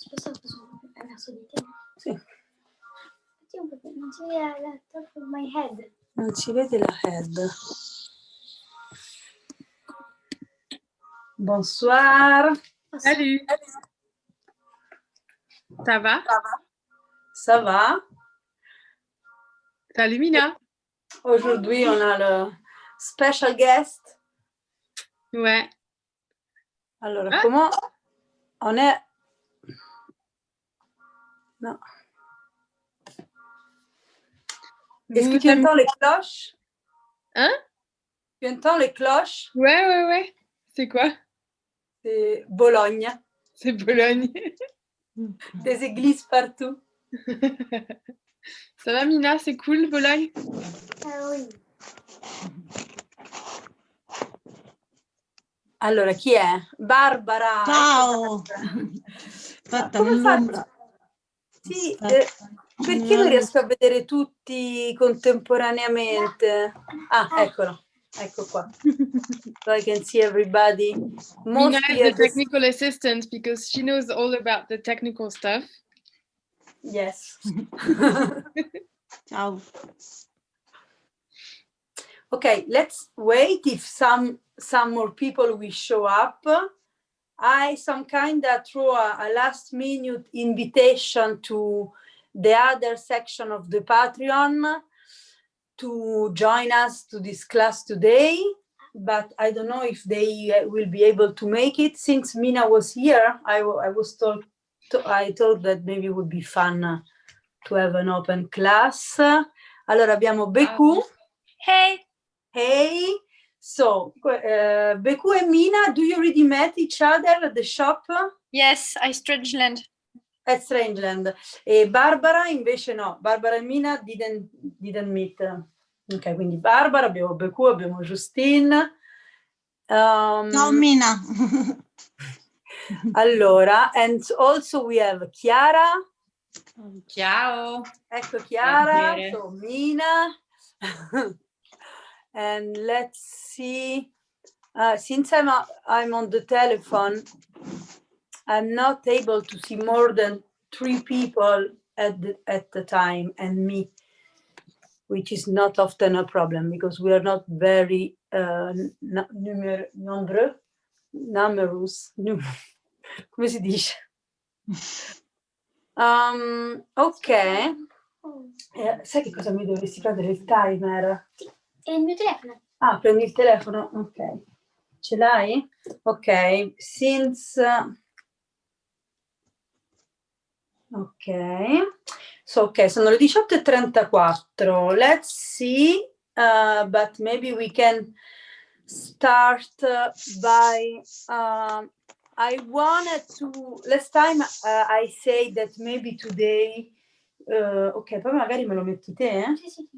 Verso di te? Sì. Non si vede la top of my head. Non si vede la head. Bonsoir. Salut. Ça va? Ça va? Salut Mina. Aujourd'hui, on a le special guest. Ouais. Alors, Ah. comment on est... Non. Est-ce que tu entends les cloches? Hein? Tu entends les cloches? Ouais. C'est quoi? C'est Bologne. C'est Bologne. Des églises partout. Ça va Mina? C'est cool Bologne? Ah oui. Allora, chi è? Barbara. Ciao! Aspetta, come faccio? Sì, perché non riesco a vedere tutti contemporaneamente? Ah, eccolo. Ecco qua. So I can see everybody. Mina Mostly is the at the... technical assistant because she knows all about the technical stuff. Yes. Ciao! Okay, let's wait if some more people will show up. I throw a last minute invitation to the other section of the Patreon to join us to this class today, but I don't know if they will be able to make it. Since Mina was here, I thought that maybe it would be fun to have an open class. Allora abbiamo Beku. Hey. Hey. So, Beku and Mina, do you already met each other at the shop? Yes, I Strangeland. At Strangeland. E Barbara invece no. Barbara e Mina didn't meet. Ok, quindi Barbara, abbiamo Beku, abbiamo Justine. Ciao Mina! Allora, and also we have Chiara. Ciao. Ecco Chiara, Piacere. so Mina. And let's see. Since I'm on the telephone, I'm not able to see more than 3 people at the time, and me, which is not often a problem because we are not very numerous. Come si dice? Ok. Sai che cosa mi dovresti prendere? Il timer? È il mio telefono. Ah, prendi il telefono? Ok. Ce l'hai? Ok. Since... Ok. So, ok, sono le 18:34. Let's see, but maybe we can start by... I wanted to... Last time I say that maybe today... ok, poi magari me lo metti te? Sì.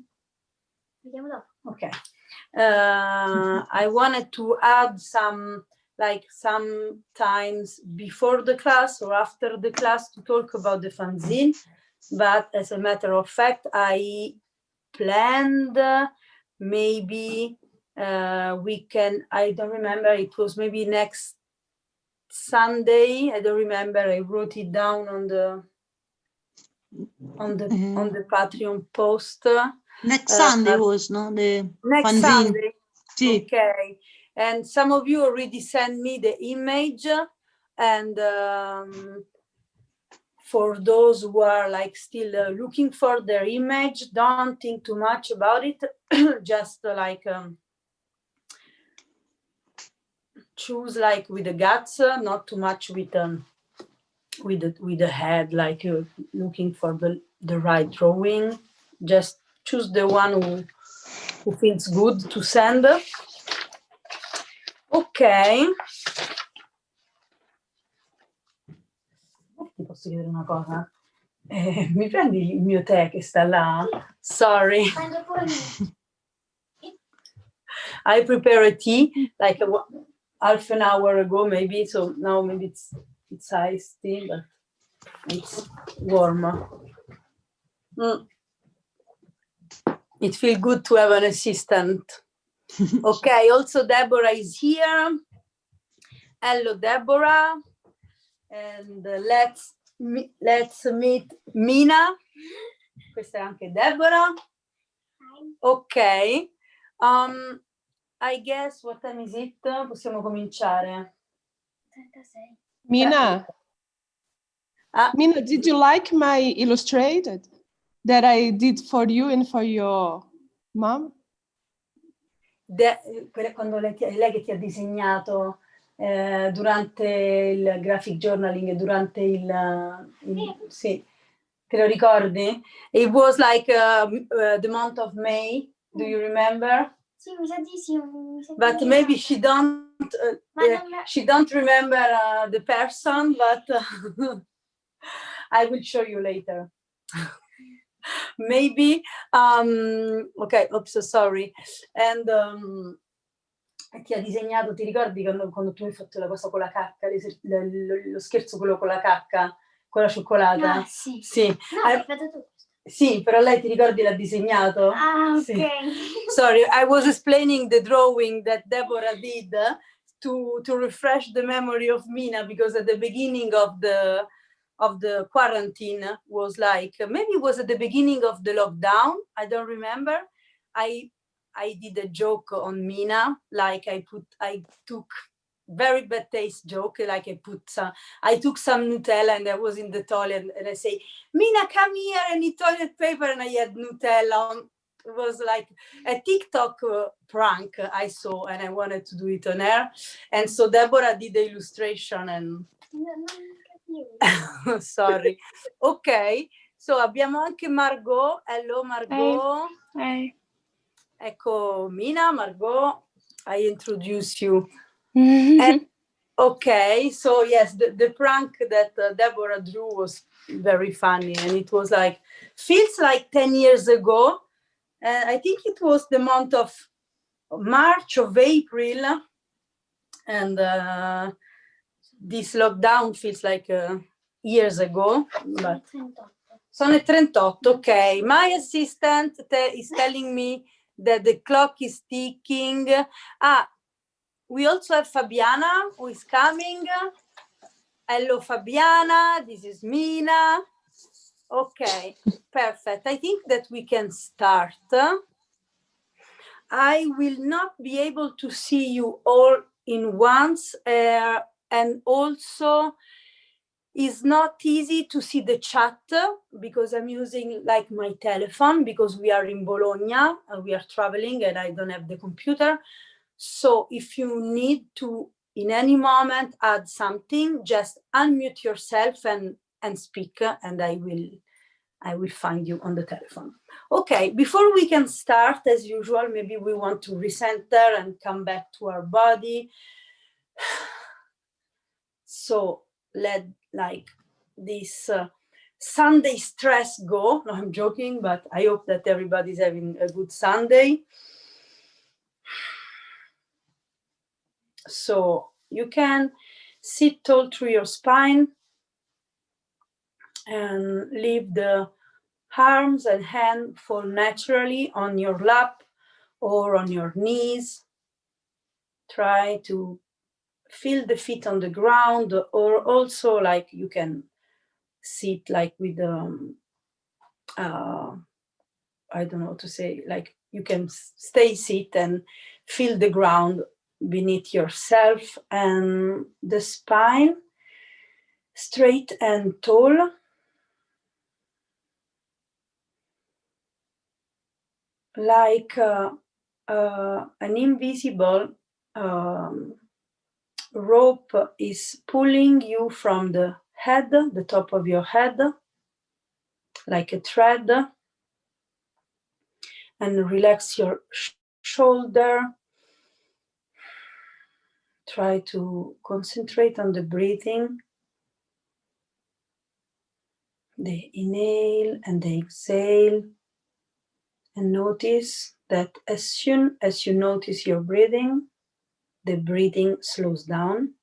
Vediamo dopo. Ok. I wanted to add sometimes before the class or after the class to talk about the fanzine, but as a matter of fact, I planned maybe we can, I don't remember, it was maybe next Sunday, I don't remember, I wrote it down on the Patreon post. Next Sunday was, no? The next fanzine. Sunday. Sì. Okay. And some of you already sent me the image, and for those who are like still looking for their image, don't think too much about it. Just like choose like with the guts, not too much with the head, like looking for the right drawing. Just choose the one who feels good to send. Ok. Ti posso chiedere una cosa? Mi prendi il mio tè che sta là? Sorry. I prepared a tea like half an hour ago maybe, so now maybe it's iced tea, but it's warm. It feels good to have an assistant. Okay, also Deborah is here. Hello, Deborah. And let's let's meet Mina. Questa è anche Deborah. Ok. I guess, what time is it? Possiamo cominciare. 36. Mina, Mina, did you like my illustrated that I did for you and for your mom? Quando lei che ti ha disegnato durante il graphic journaling e durante sì, te lo ricordi? It was like the month of May. Do you remember? Sì, mi sa di sì. But maybe she don't remember the person, but I will show you later. Maybe okay, oops, sorry. And ti ha disegnato, ti ricordi quando tu hai fatto la cosa con la cacca, lo scherzo quello con la cacca, con la cioccolata? Ah, sì. Sì. No, hai fatto tu. Sì, però lei ti ricordi l'ha disegnato? Ah, ok. Sì. Sorry, I was explaining the drawing that Deborah did to refresh the memory of Mina, because at the beginning of the quarantine was like, maybe it was at the beginning of the lockdown, I don't remember. I did a joke on Mina, like I took very bad taste joke, like I took some Nutella and I was in the toilet and I say, Mina, come here, I need toilet paper, and I had Nutella on. It was like a TikTok prank I saw and I wanted to do it on air. And so Deborah did the illustration and sorry. Ok, so abbiamo anche Margot. Hello Margot. Hi. Ecco Mina, Margot, I introduce you. And, okay, so yes, the prank that Deborah drew was very funny, and it was like, feels like 10 years ago. And I think it was the month of March of April, and this lockdown feels like years ago. But sono 38, okay. My assistant is telling me that the clock is ticking. We also have Fabiana, who is coming. Hello, Fabiana. This is Mina. Okay, perfect. I think that we can start. I will not be able to see you all in once, and also it's not easy to see the chat because I'm using like my telephone, because we are in Bologna, we are traveling and I don't have the computer. So if you need to, in any moment, add something, just unmute yourself and speak, and I will find you on the telephone. Okay, before we can start, as usual, maybe we want to recenter and come back to our body. So let like this Sunday stress go. No, I'm joking, but I hope that everybody's having a good Sunday. So you can sit tall through your spine and leave the arms and hands fall naturally on your lap or on your knees. Try to feel the feet on the ground, or also like you can sit like with I don't know what to say, like you can stay sit and feel the ground beneath yourself and the spine straight and tall. Like an invisible rope is pulling you from the head, the top of your head, like a thread, and relax your shoulder. Try to concentrate on the breathing, the inhale and the exhale, and notice that as soon as you notice your breathing, the breathing slows down.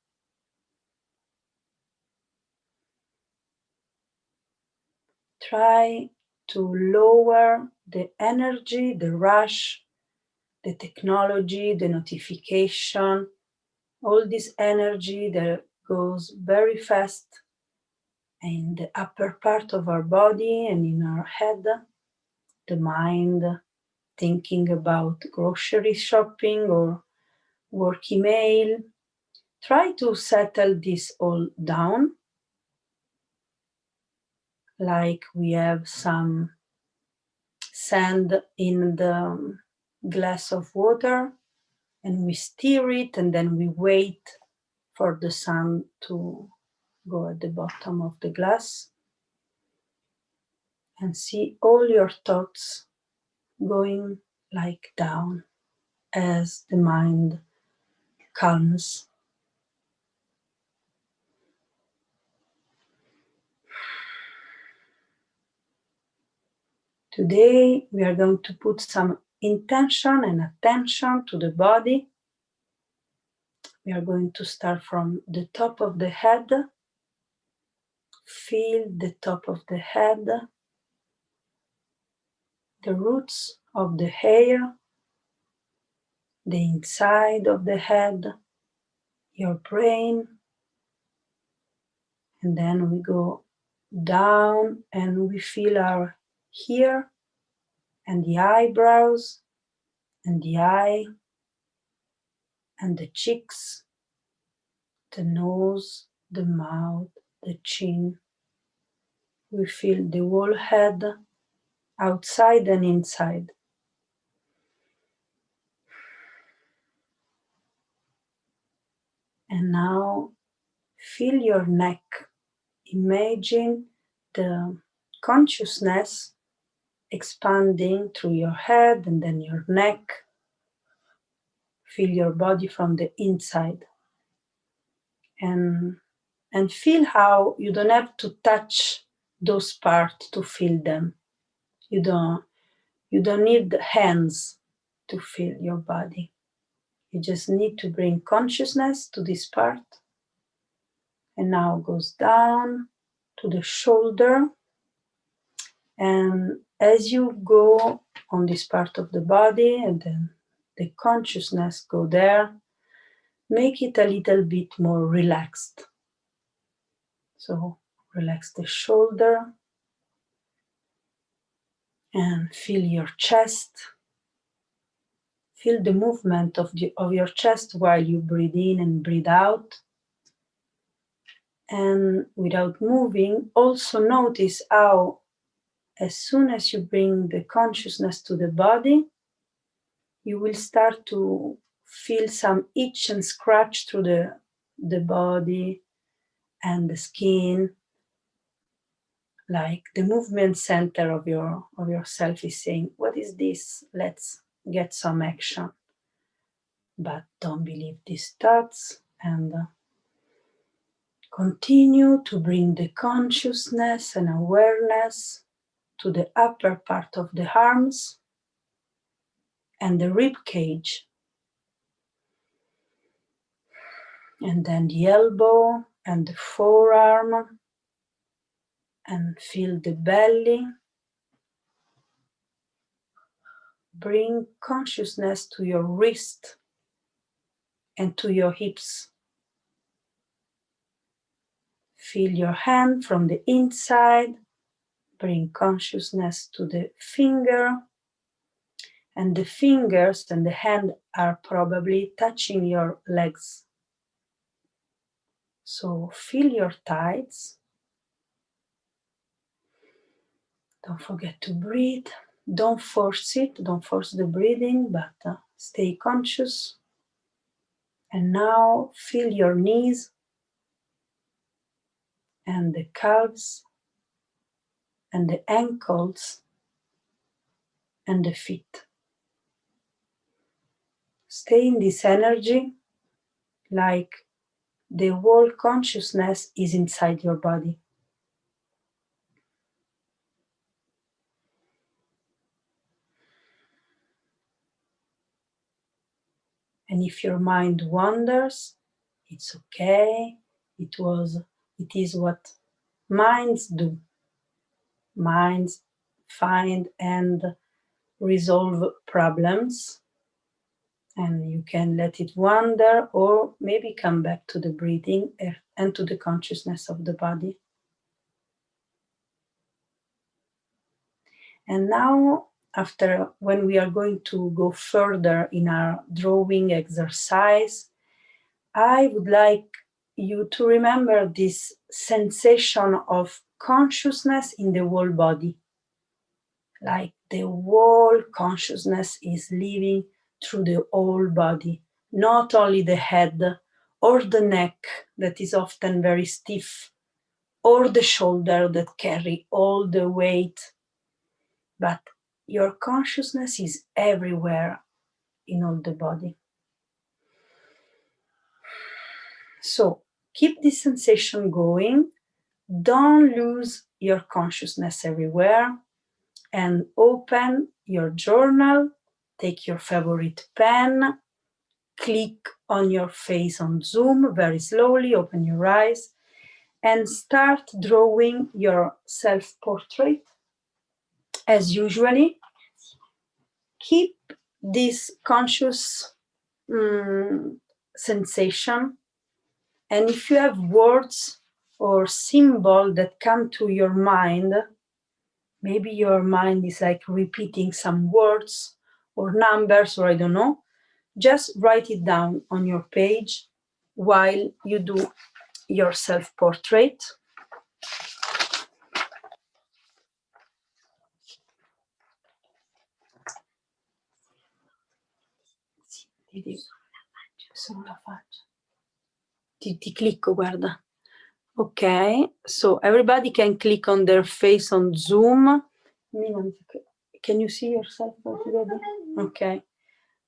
Try to lower the energy, the rush, the technology, the notification, all this energy that goes very fast in the upper part of our body and in our head, the mind thinking about grocery shopping or work email. Try to settle this all down, like we have some sand in the glass of water and we stir it and then we wait for the sand to go at the bottom of the glass, and see all your thoughts going like down as the mind calms. Today we are going to put some intention and attention to the body. We are going to start from the top of the head. Feel the top of the head, the roots of the hair, the inside of the head, your brain, and then we go down and we feel our hair and the eyebrows and the eye and the cheeks, the nose, the mouth, the chin. We feel the whole head, outside and inside. And now feel your neck. Imagine the consciousness expanding through your head and then your neck. Feel your body from the inside. And feel how you don't have to touch those parts to feel them. You don't need the hands to feel your body. You just need to bring consciousness to this part. And now goes down to the shoulder. And as you go on this part of the body and then the consciousness go there, make it a little bit more relaxed. So relax the shoulder and feel your chest. Feel the movement of your chest while you breathe in and breathe out. And without moving, also notice how as soon as you bring the consciousness to the body, you will start to feel some itch and scratch through the body and the skin, like the movement center of yourself is saying, what is this? Let's get some action. But don't believe these thoughts and continue to bring the consciousness and awareness to the upper part of the arms and the rib cage, and then the elbow and the forearm, and feel the belly. Bring consciousness to your wrist and to your hips. Feel your hand from the inside. Bring consciousness to the finger. And the fingers and the hand are probably touching your legs. So feel your thighs. Don't forget to breathe. Don't force it. Don't force the breathing, but stay conscious. And now feel your knees and the calves and the ankles and the feet. Stay in this energy like the whole consciousness is inside your body. And if your mind wanders, it's okay. It is what minds do. Minds find and resolve problems, and you can let it wander or maybe come back to the breathing and to the consciousness of the body. And now, when we are going to go further in our drawing exercise, I would like you to remember this sensation of consciousness in the whole body. Like the whole consciousness is living through the whole body, not only the head or the neck that is often very stiff, or the shoulder that carry all the weight, but your consciousness is everywhere in all the body. So keep this sensation going. Don't lose your consciousness everywhere, and open your journal, take your favorite pen, click on your face on Zoom very slowly, open your eyes, and start drawing your self-portrait. As usually, keep this conscious sensation, and if you have words or symbol that come to your mind, maybe your mind is like repeating some words or numbers, or I don't know, just write it down on your page while you do your self-portrait. Sulla faccia. Ti clicco, guarda. Okay, so everybody can click on their face on Zoom. Can you see yourself already? Okay.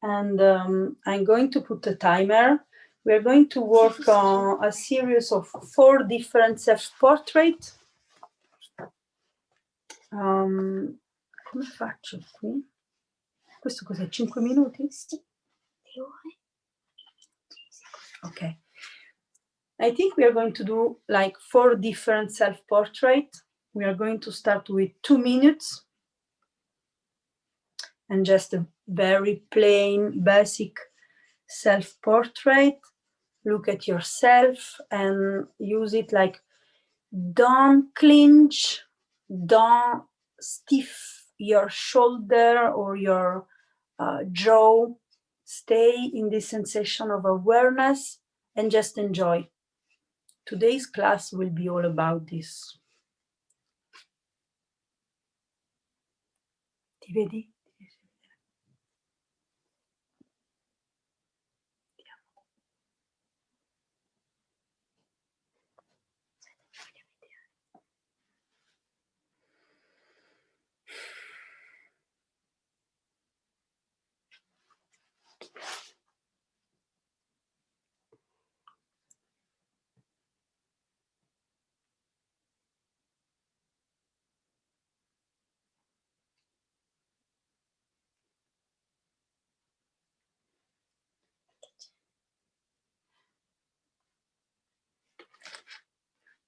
And I'm going to put a timer. We're going to work on a series of 4 different self-portraits. Come faccio qui? Questo cos'è? 5 minuti? Sì. Okay. I think we are going to do like 4 different self-portraits. We are going to start with 2 minutes and just a very plain, basic self-portrait. Look at yourself and use it like, don't clinch, don't stiff your shoulder or your jaw. Stay in this sensation of awareness and just enjoy. Today's class will be all about this. Ti vedi?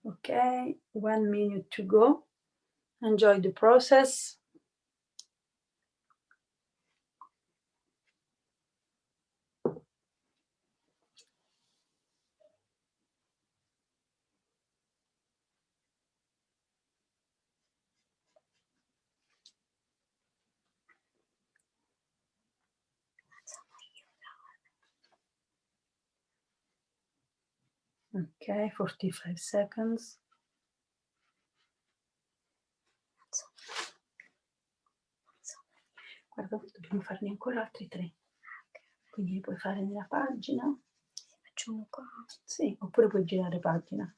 Okay, 1 minute to go. Enjoy the process. Okay, 45 seconds. Guarda, dobbiamo farne ancora altri 3. Quindi li puoi fare nella pagina. Faccio uno qua. Sì, oppure puoi girare pagina.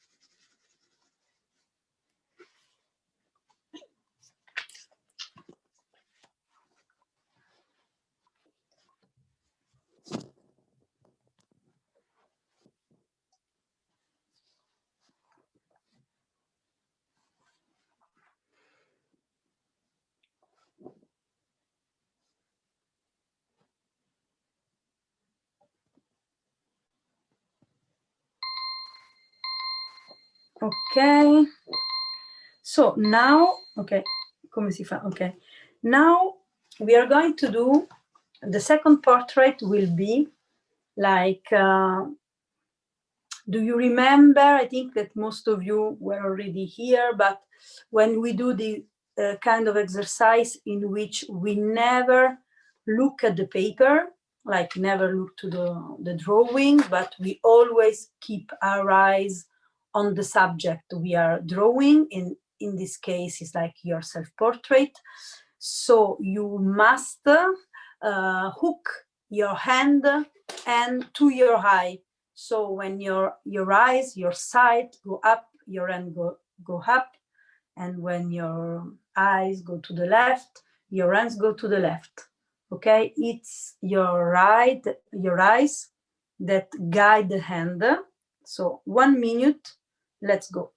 Okay, so now, okay, come si fa? Okay, now we are going to do, the second portrait will be like, do you remember, I think that most of you were already here, but when we do a kind of exercise in which we never look at the paper, like never look to the drawing, but we always keep our eyes on the subject we are drawing. In this case, it's like your self-portrait. So you must hook your hand and to your eye. So when your eyes, your sight go up, your hand go up. And when your eyes go to the left, your hands go to the left. Okay, it's your eyes that guide the hand. So 1 minute, let's go.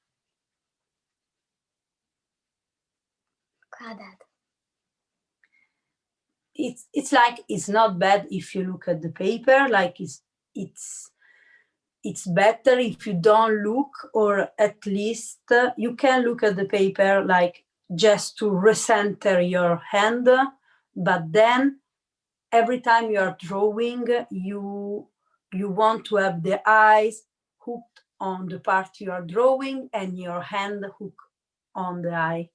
It's like, it's not bad if you look at the paper, like it's better if you don't look, or at least you can look at the paper like just to recenter your hand, but then every time you are drawing, you want to have the eyes hooked on the part you are drawing and your hand hooked on the eye,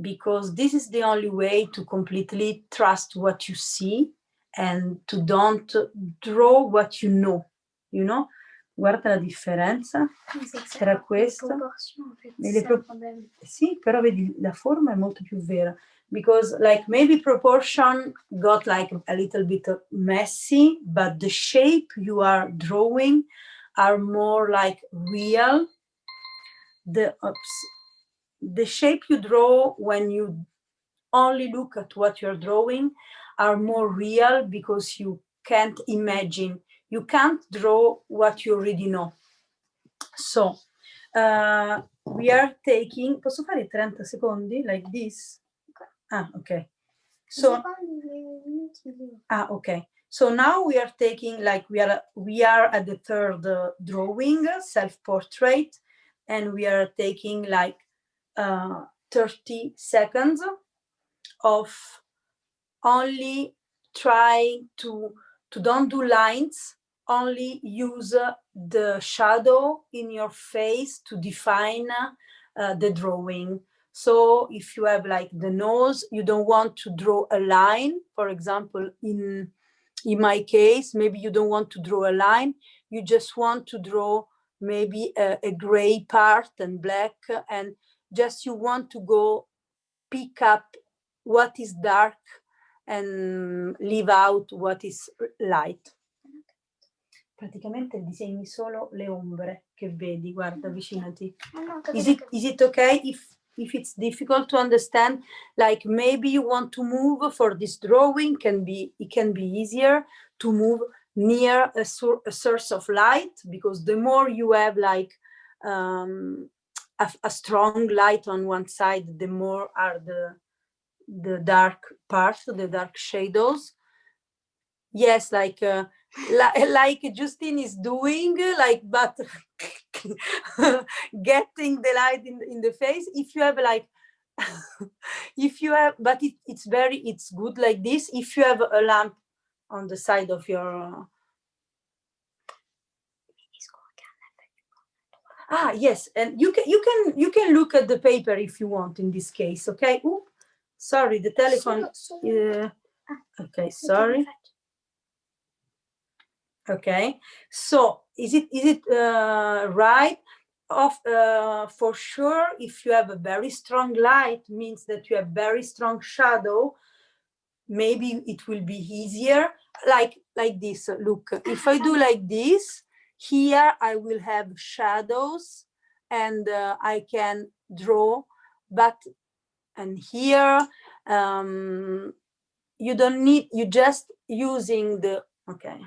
because this is the only way to completely trust what you see and to don't draw what you know. Guarda la differenza, era questa. Sì, però vedi, la forma è molto più vera, because like maybe proportion got like a little bit messy, but the shape you are drawing are more like real. The shape you draw when you only look at what you're drawing are more real, because you can't imagine, you can't draw what you already know. So we are taking, posso fare 30 secondi like this? Ah, okay. So okay. So now we are taking, like, we are at the third drawing, self-portrait, and we are taking like 30 seconds of only trying to don't do lines, only use the shadow in your face to define the drawing. So if you have like the nose, you don't want to draw a line. For example, in my case, maybe you don't want to draw a line. You just want to draw maybe a gray part and black, and just you want to go pick up what is dark and leave out what is light. Praticamente disegni solo le ombre che vedi, guarda, avvicinati. Is it okay if it's difficult to understand? Like maybe you want to move for this drawing, it can be easier to move near a source of light, because the more you have like a strong light on one side, the more are the dark parts, the dark shadows. Yes, like Justine is doing, like, but getting the light in the face. If you have like, but it's good like this. If you have a lamp on the side of your. Yes, and you can look at the paper if you want in this case. Okay. Ooh, sorry, the telephone. Okay, sorry. Okay, so is it right? For sure, if you have a very strong light, means that you have very strong shadow. Maybe it will be easier, like this. Look, if I do like this, here I will have shadows, and I can draw. And here you don't need. You just using the. Okay.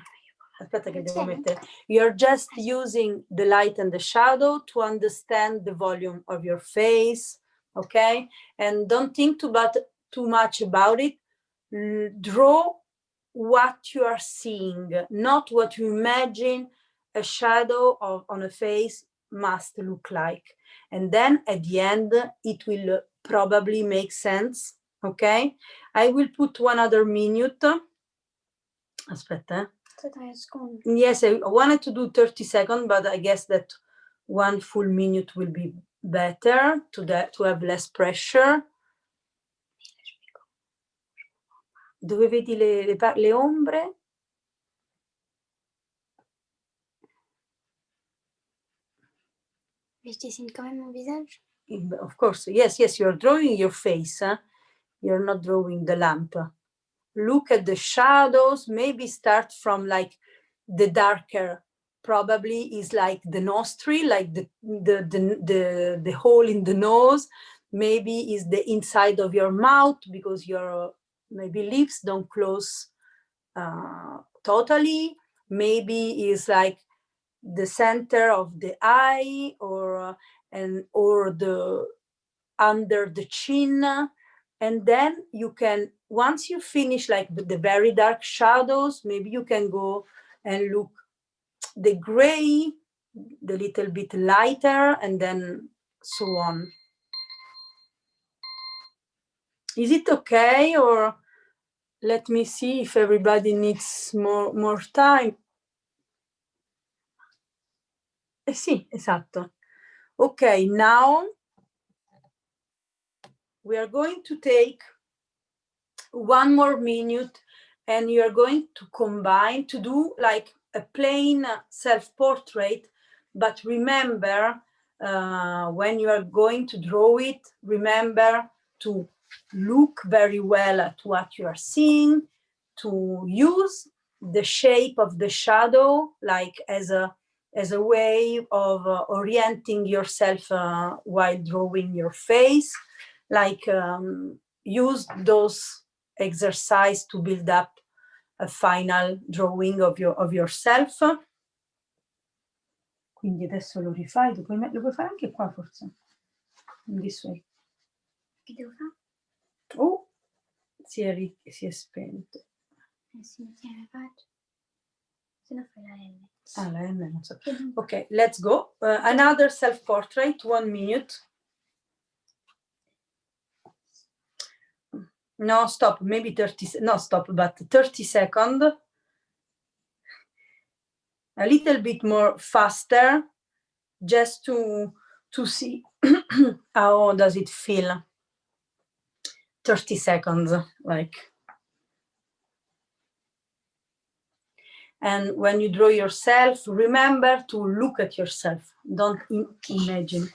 Aspetta che devo mettere. You're just using the light and the shadow to understand the volume of your face, okay? And don't think too much about it. Draw what you are seeing, not what you imagine a shadow on a face must look like. And then at the end, it will probably make sense, okay? I will put 1 other minute. Aspetta. Yes, I wanted to do 30 seconds, but I guess that 1 full minute will be better, to have less pressure. Dove vedi le ombre? Mais je dessine quand même mon visage. Of course, yes, you're drawing your face. Huh? You're not drawing the lamp. Look at the shadows, maybe start from like the darker, probably is like the nostril, like the hole in the nose, maybe is the inside of your mouth because your maybe lips don't close totally, maybe is like the center of the eye or the under the chin. And then you can, once you finish like the very dark shadows, maybe you can go and look the gray, the little bit lighter, and then so on. Is it okay, or let me see if everybody needs more time? Sì, esatto. Okay, now we are going to take 1 more minute and you are going to combine to do like a plain self-portrait, but remember when you are going to draw it, remember to look very well at what you are seeing, to use the shape of the shadow like as a way of orienting yourself while drawing your face, like use those exercise to build up a final drawing of yourself. Quindi adesso lo rifai, lo puoi fare anche qua forse. In this way. Che devo fare? Oh, si è spento. Sì, la faccio. Se no fai la L. Ah, la M non so. Okay, let's go. Another self-portrait, 1 minute. No, stop, maybe 30, no, stop, but 30 seconds. A little bit more faster, just to see how does it feel. 30 seconds, like. And when you draw yourself, remember to look at yourself, don't imagine.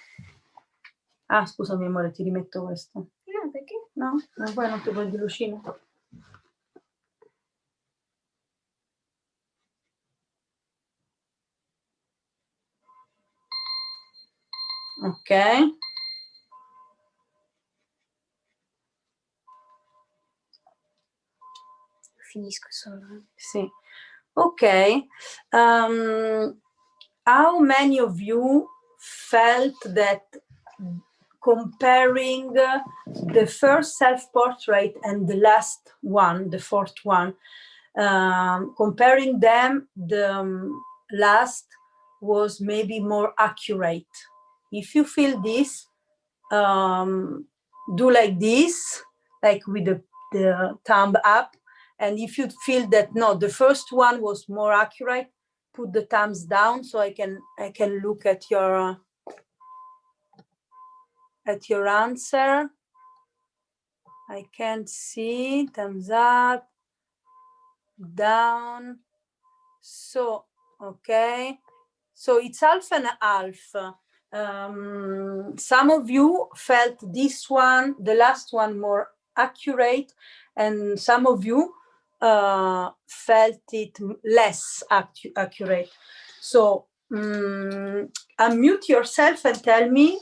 Ah, scusami amore, ti rimetto questo. No, perché? No? Poi non ti vuoi di lucino? Ok. Finisco solo. Sì. Ok. How many of you felt that comparing the first self-portrait and the last one, the fourth one, comparing them, the last was maybe more accurate? If you feel this, do like this, like with the thumb up. And if you feel that no, the first one was more accurate, put the thumbs down so I can look at your answer. I can't see. Thumbs up, down. So okay, so it's half and half. Some of you felt this one, the last one, more accurate, and some of you felt it less accurate. So unmute yourself and tell me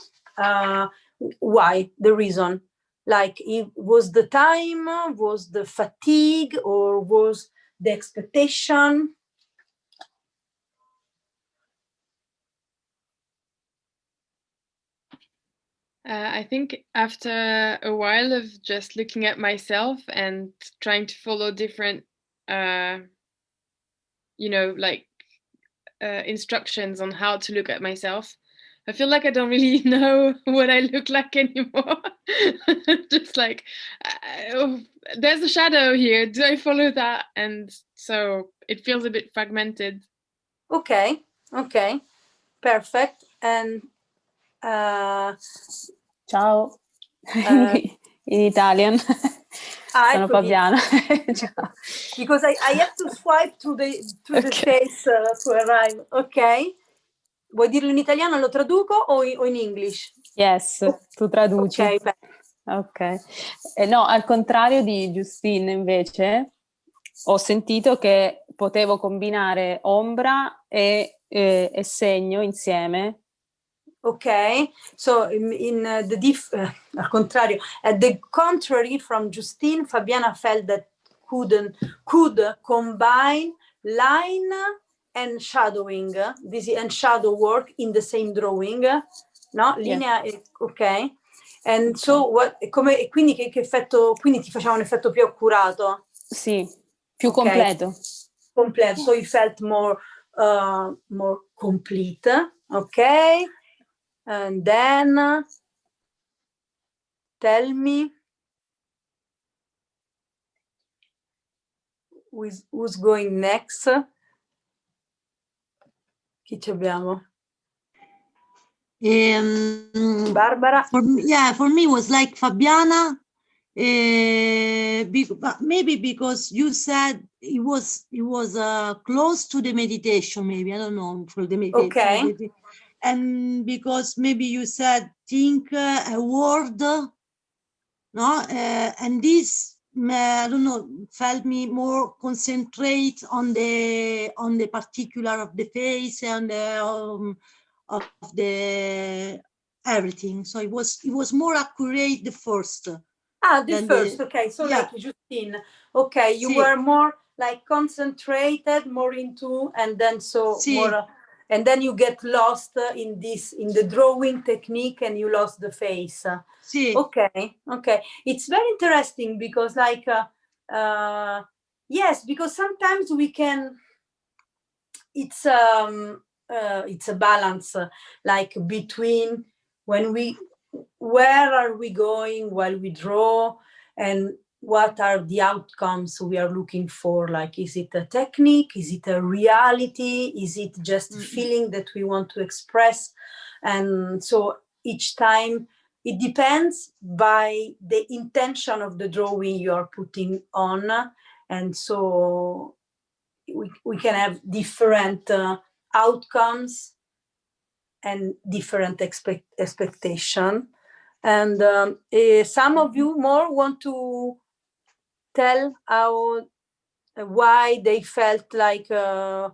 why, the reason. Like, it was the time, was the fatigue, or was the expectation? I think after a while of just looking at myself and trying to follow different, instructions on how to look at myself, I feel like I don't really know what I look like anymore. Just like, there's a shadow here. Do I follow that? And so it feels a bit fragmented. Okay, perfect. And Ciao, in Italian. Sono Eccoti. Fabiana. Ciao. Because I have to swipe through the face to arrive. Ok. Vuoi dirlo in italiano? Lo traduco o in English? Yes, tu traduci. Ok, beh. Ok. No, al contrario di Justine invece, ho sentito che potevo combinare ombra e segno insieme. Okay, so al contrario, at the contrary from Justine, Fabiana felt that could combine line and shadowing, and shadow work in the same drawing, no? Linea, ok. And so quindi che effetto, quindi ti faceva un effetto più accurato? Sì, più completo. Completo, so you felt more complete, ok? And then tell me who's going next. Chi ci abbiamo? Barbara. For me it was like Fabiana. Maybe because you said it was close to the meditation. Maybe I don't know for the meditation. Okay. And because maybe you said think a word, no, and this I don't know, felt me more concentrate on the particular of the face and of the everything. So it was more accurate the first. The first, okay. So like Justine, okay, you were more like concentrated, more into, and then more, and then you get lost in the drawing technique, and you lost the face. Okay. It's very interesting because like, yes, because sometimes we can. It's a balance, like between where are we going while we draw, and what are the outcomes we are looking for? Like, is it a technique? Is it a reality? Is it just a feeling that we want to express? And so each time it depends by the intention of the drawing you are putting on. And so we can have different outcomes and different expectation. And some of you more want to tell why they felt like the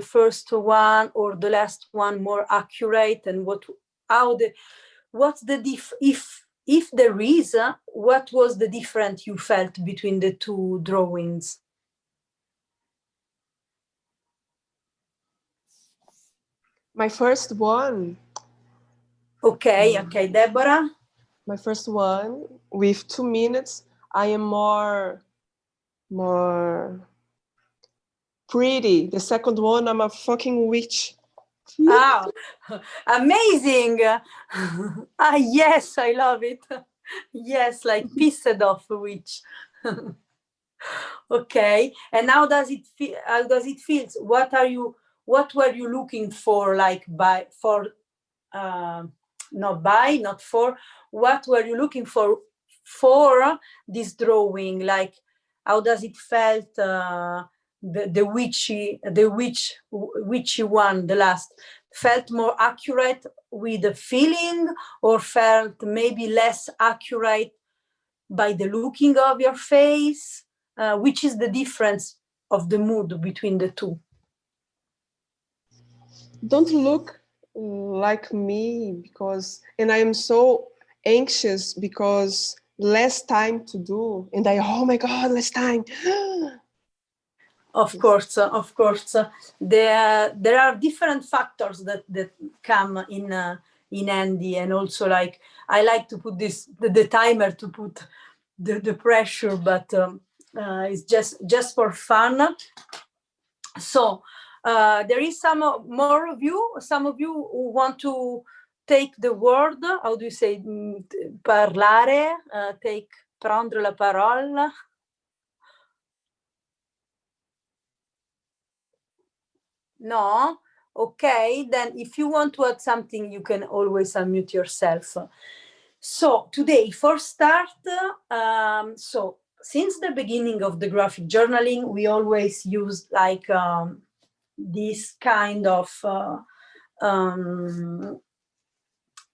first one or the last one more accurate, and if there is, what was the difference you felt between the two drawings? My first one. Okay, Deborah. My first one, with 2 minutes, I am more pretty. The second one, I'm a fucking witch. Ah, amazing. Yes, I love it. Yes, like pissed off witch. Okay, and how does it feel? How does it feel? What were you looking for? Like what were you looking for this drawing? Like, how does it felt? The witchy one, the last, felt more accurate with the feeling, or felt maybe less accurate by the looking of your face? Which is the difference of the mood between the two? Don't look like me, and I am so anxious because less time to do, and oh my God, less time. Of course. There are different factors that come in handy, and also like I like to put the timer to put the pressure, but it's just for fun. So there is some of you who want to take the word. How do you say parlare? Prendre la parole. No? Okay, then if you want to add something, you can always unmute yourself. So today, for start, so since the beginning of the graphic journaling, we always use like this kind of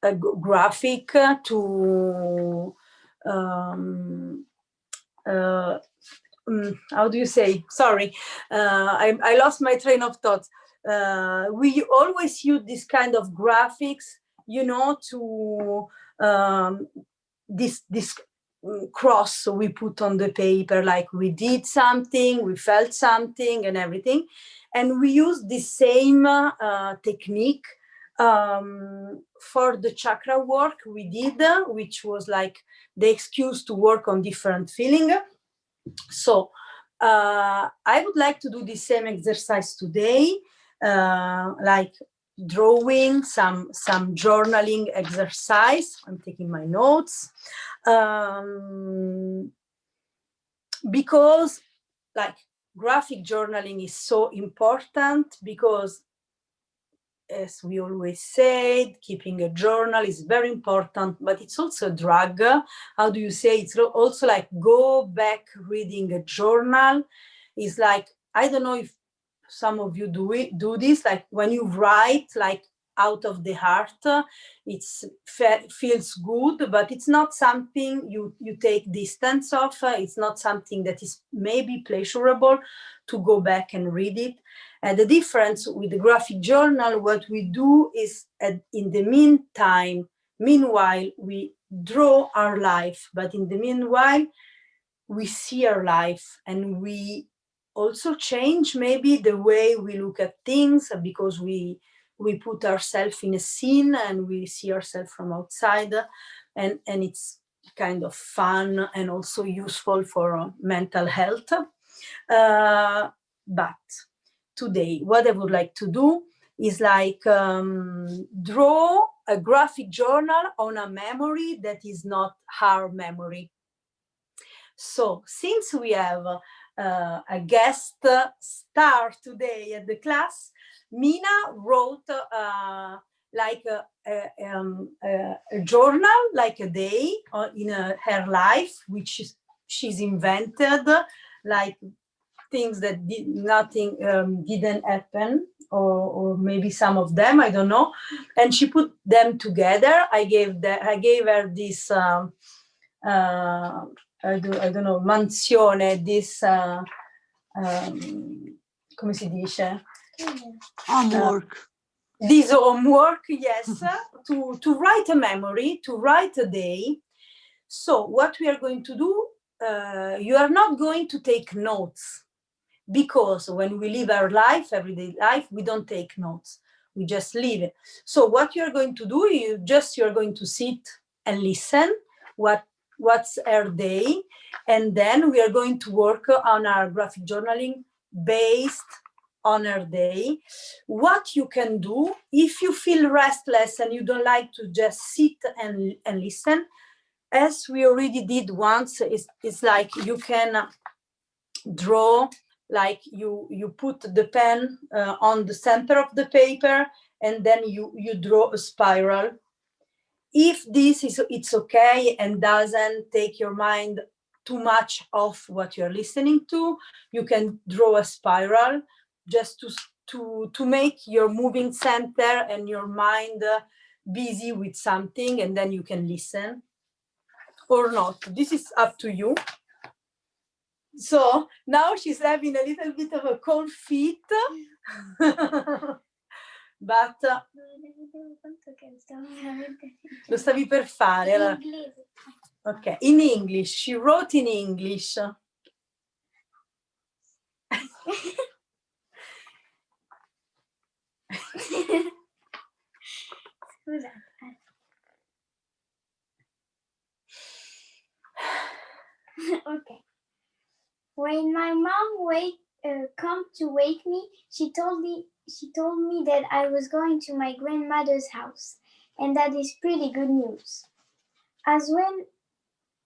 a graphic to how do you say? Sorry, I lost my train of thoughts. We always use this kind of graphics, you know, to this cross we put on the paper, like we did something, we felt something, and everything, and we use the same technique for the chakra work we did, which was like the excuse to work on different feeling. So I would like to do the same exercise today, like drawing, some journaling exercise. I'm taking my notes because like graphic journaling is so important, because as we always said, keeping a journal is very important, but it's also a drug. How do you say? It's also like go back reading a journal. It's like, I don't know if some of you do this, like when you write like out of the heart, it feels good, but it's not something you take distance of. It's not something that is maybe pleasurable to go back and read it. And the difference with the graphic journal, what we do is in the meanwhile, we draw our life, but in the meanwhile, we see our life, and we also change maybe the way we look at things, because we put ourselves in a scene and we see ourselves from outside, and it's kind of fun and also useful for mental health. But today, what I would like to do is like draw a graphic journal on a memory that is not our memory. So since we have a guest star today at the class, Mina wrote like a journal, like a day in her life, which she's invented, like things that didn't happen, or maybe some of them, I don't know, and she put them together. I gave her this I don't know, mansione, this come si dice? Homework. This homework, yes, to write a memory, to write a day. So what we are going to do, you are not going to take notes, because when we live our life, everyday life, we don't take notes. We just live it. So what you're going to do, you're going to sit and listen what's our day, and then we are going to work on our graphic journaling based on our day. What you can do if you feel restless and you don't like to just sit and listen, as we already did once, it's like you can draw, like you put the pen on the center of the paper, and then you draw a spiral. If it's okay and doesn't take your mind too much off what you're listening to, you can draw a spiral just to make your moving center and your mind busy with something, and then you can listen or not. This is up to you. So now she's having a little bit of a cold feet, but lo stavi per fare. Allora. Ok, in English. She wrote in English. Scusate. Okay. When my mom come to wake me, she told me that I was going to my grandmother's house, and that is pretty good news. As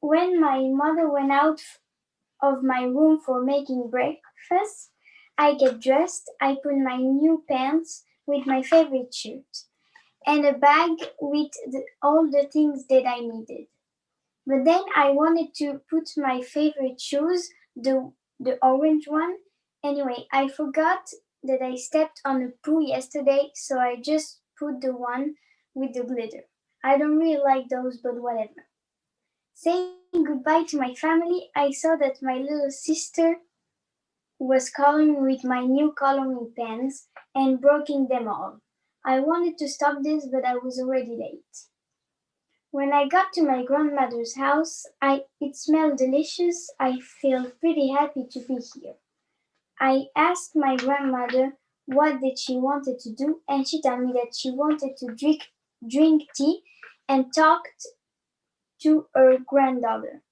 when my mother went out of my room for making breakfast, I get dressed, I put my new pants, with my favorite shirt and a bag with all the things that I needed. But then I wanted to put my favorite shoes, the orange one. Anyway, I forgot that I stepped on a poo yesterday, so I just put the one with the glitter. I don't really like those, but whatever. Saying goodbye to my family, I saw that my little sister was coloring with my new coloring pens and breaking them all. I wanted to stop this, but I was already late. When I got to my grandmother's house, it smelled delicious. I felt pretty happy to be here. I asked my grandmother what did she wanted to do, and she told me that she wanted to drink tea and talked to her granddaughter.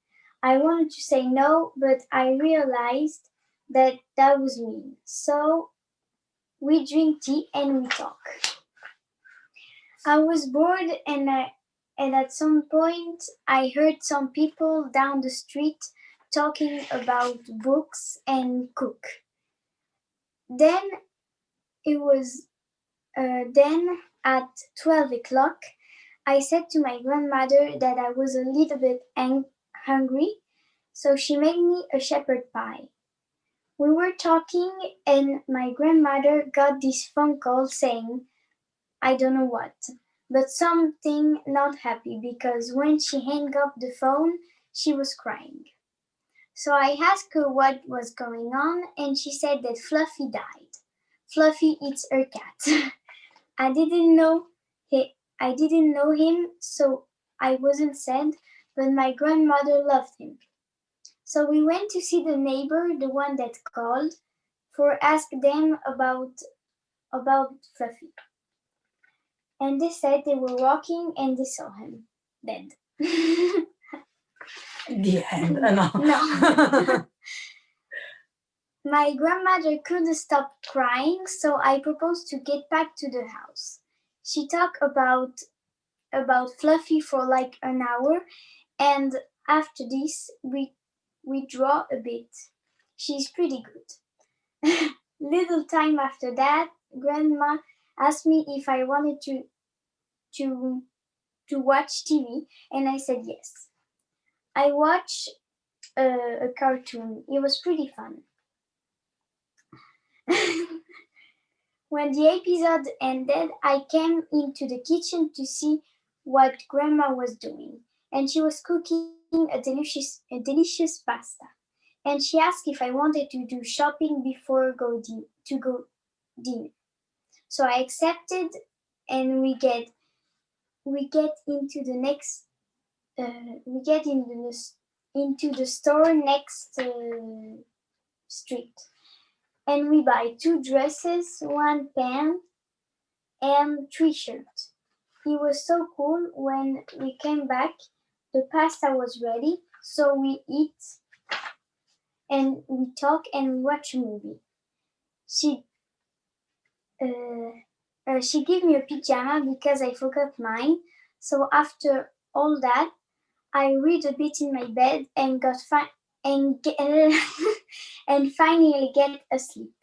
I wanted to say no, but I realized that that was mean. So we drink tea and we talk. I was bored and at some point I heard some people down the street talking about books and cook. Then it was then at 12 o'clock I said to my grandmother that I was a little bit hungry, so she made me a shepherd pie. We were talking and my grandmother got this phone call saying I don't know what, but something not happy because when she hung up the phone, she was crying. So I asked her what was going on, and she said that Fluffy died. Fluffy eats her cat. I didn't know I didn't know him, so I wasn't sad, but my grandmother loved him. So we went to see the neighbor, the one that called, for ask them about Fluffy. And they said they were walking and they saw him dead. The end. No. No. My grandmother couldn't stop crying, so I proposed to get back to the house. She talked about Fluffy for like an hour, and after this we draw a bit. She's pretty good. Little time after that, Grandma asked me if I wanted to watch TV, and I said yes. I watched a cartoon. It was pretty fun. When the episode ended, I came into the kitchen to see what Grandma was doing, and she was cooking a delicious pasta. And she asked if I wanted to do shopping before go dinner. So I accepted, and we get into the next into the store next street, and we buy 2 dresses, 1 pant, and 3 shirts. It was so cool. When we came back, the pasta was ready, so we eat and we talk and we watch a movie. She gave me a pajama because I forgot mine. So after all that, I read a bit in my bed and and finally get asleep.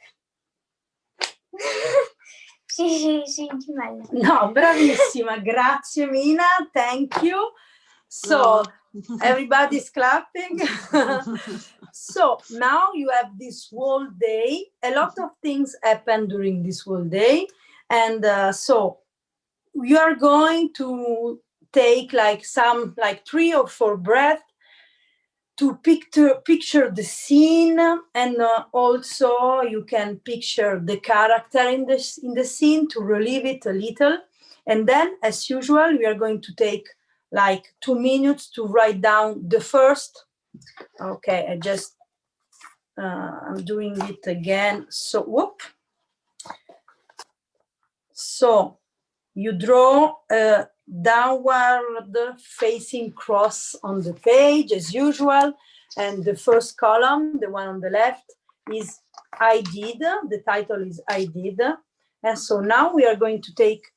Sì, di male. No, bravissima, grazie Mina, thank you. So everybody's clapping. So now you have this whole day. A lot of things happen during this whole day, and so you are going to take like 3 or 4 breaths to picture the scene, and also you can picture the character in the scene to relieve it a little. And then, as usual, we are going to take like 2 minutes to write down the first. Okay, I'm doing it again. So, whoop. So you draw a downward facing cross on the page as usual, and the first column, the one on the left, is I did. The title is I did. And so now we are going to take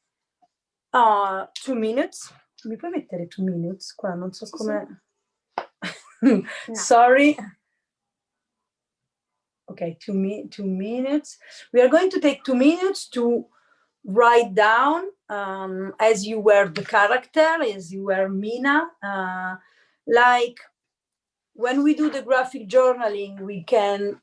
2 minutes. Mi puoi mettere 2 minutes qua? Non so come. No. Sorry. Okay, 2 minutes. We are going to take 2 minutes to write down as you were the character, as you were Mina. Like when we do the graphic journaling, we can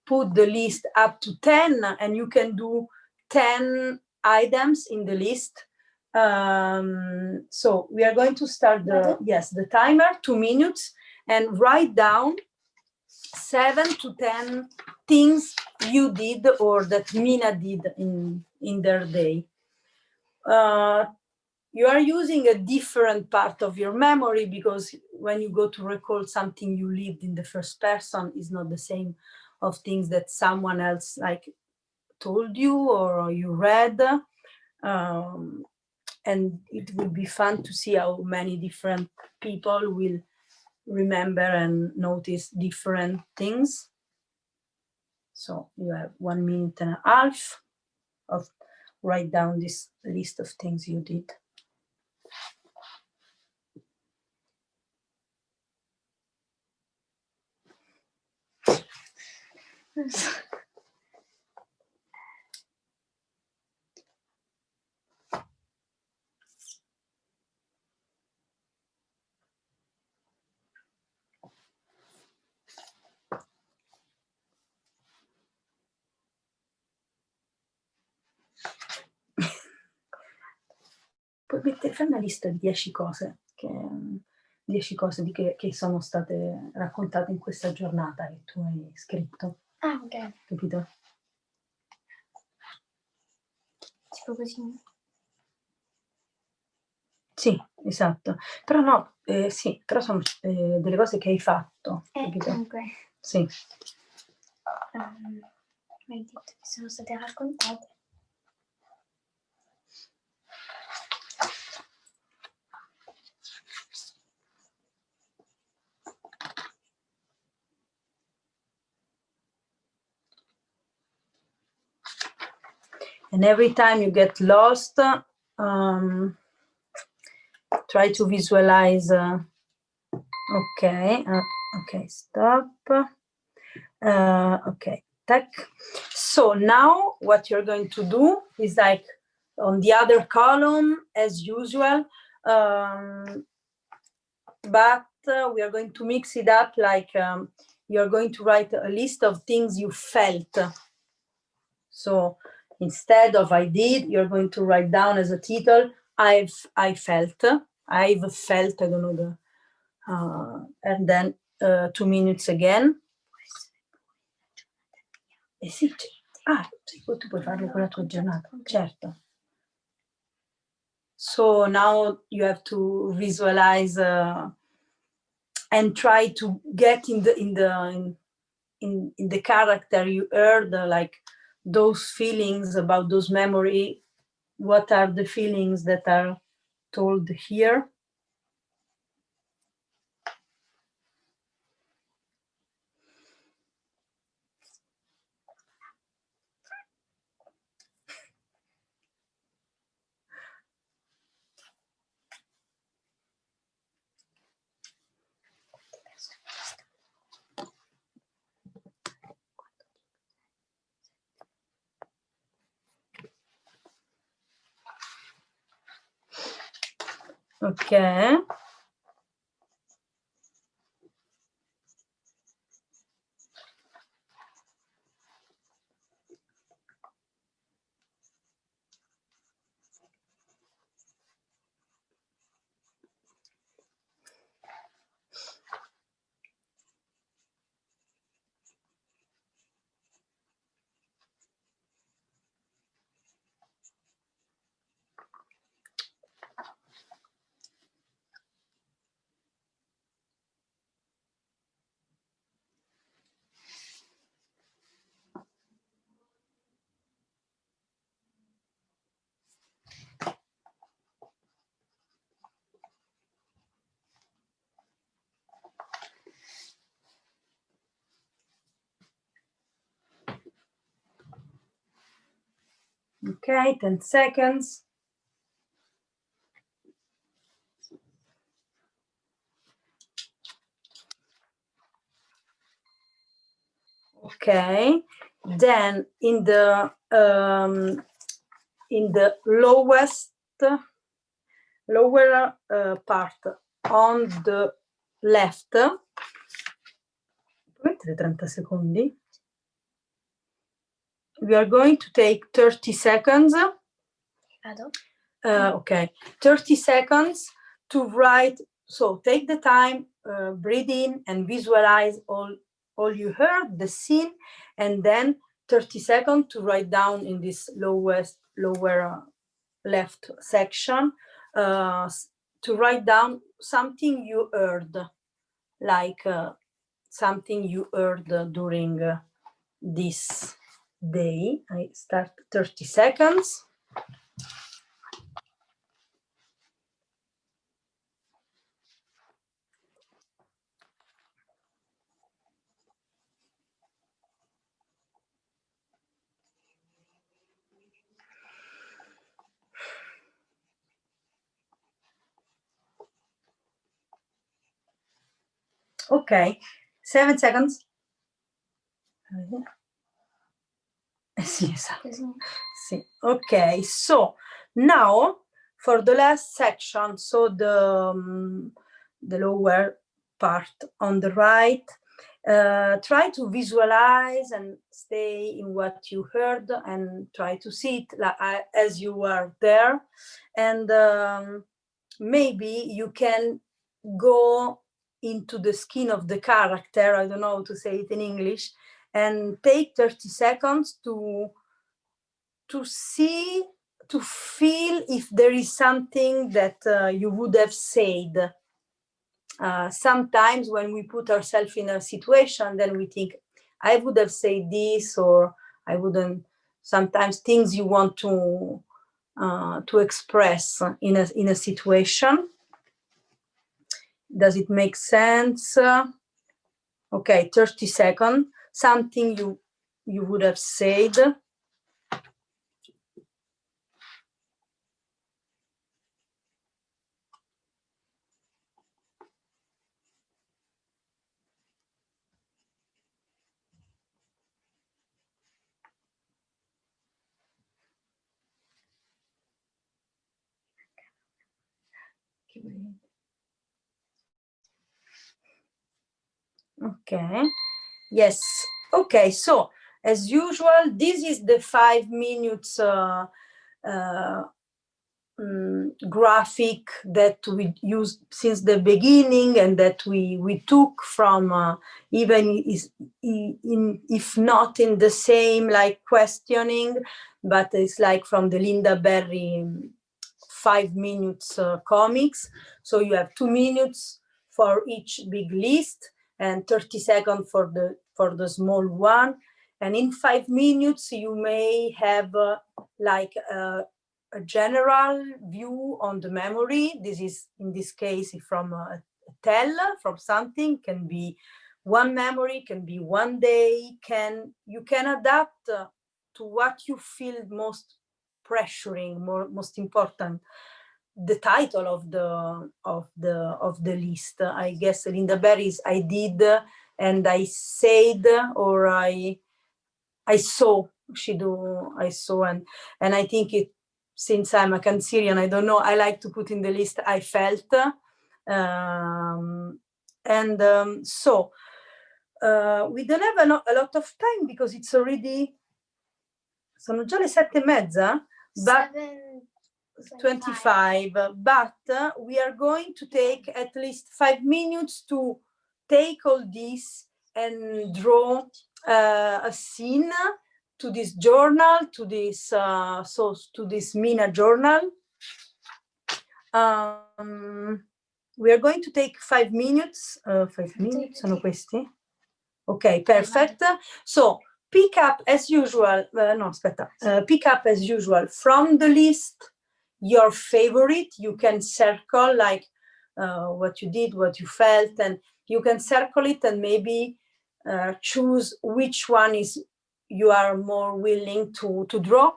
put the list up to 10, and you can do 10 items in the list. So we are going to start the timer, 2 minutes, and write down 7 to 10 things you did or that Mina did in their day. You are using a different part of your memory, because when you go to recall something you lived in the first person is not the same of things that someone else like told you or you read. And it will be fun to see how many different people will remember and notice different things. So you have 1 minute and a half of write down this list of things you did. Fai una lista di 10 cose, 10 cose che sono state raccontate in questa giornata che tu hai scritto. Ah, ok. Capito? Tipo così. Sì, esatto. Però no, sì, però sono delle cose che hai fatto. Capito? Comunque. Sì. Hai detto che sono state raccontate. And every time you get lost, try to visualize. Okay, stop. Okay, tac. So now what you're going to do is like on the other column as usual, but we are going to mix it up like you're going to write a list of things you felt. So instead of I did, you're going to write down as a title, I felt, I don't know the, and then 2 minutes again. Sì, tu puoi farlo con la tua giornata, certo. So now you have to visualize and try to get in the character you heard, like those feelings about those memory. What are the feelings that are told here? Okay. Okay, 10 seconds. Okay, then in the in the lower part on the left. Puoi mettere 30 secondi? We are going to take 30 seconds. Okay, 30 seconds to write. So take the time, breathe in and visualize all you heard, the scene, and then 30 seconds to write down in this lower left section, to write down something you heard, like something you heard during this day. I start 30 seconds. Okay, 7 seconds. Okay, so now for the last section, so the lower part on the right, try to visualize and stay in what you heard and try to see it as you are there, and maybe you can go into the skin of the character, I don't know how to say it in English, and take 30 seconds to see, to feel if there is something that you would have said. Sometimes when we put ourselves in a situation, then we think, I would have said this, or I wouldn't. Sometimes things you want to express in a situation. Does it make sense? Okay, 30 seconds. Something you would have said. Okay, yes. Okay, so as usual, this is the 5 minutes graphic that we used since the beginning, and that we took from even if not in the same like questioning, but it's like from the Linda Berry 5 minutes comics. So you have 2 minutes for each big list and 30 seconds for the small one. And in 5 minutes, you may have like a general view on the memory. This is, in this case, from a tell, from something, can be one memory, can be one day, you can adapt to what you feel most pressuring, most important. The title of the list, I guess Linda Berry's I did and I said, or I saw, she do, I saw, and I think it, since I'm a Cancerian, I don't know, I like to put in the list I felt. So we don't have a lot of time because it's already, sono già le 7:30, but 25, but we are going to take at least 5 minutes to take all this and draw a scene to this journal, to this to this Mina journal. We are going to take 5 minutes. 5 minutes sono questi? Okay, perfect. So pick up as usual. No, aspetta. Pick up as usual from the list your favorite. You can circle like what you did, what you felt, and you can circle it and maybe choose which one is you are more willing to draw,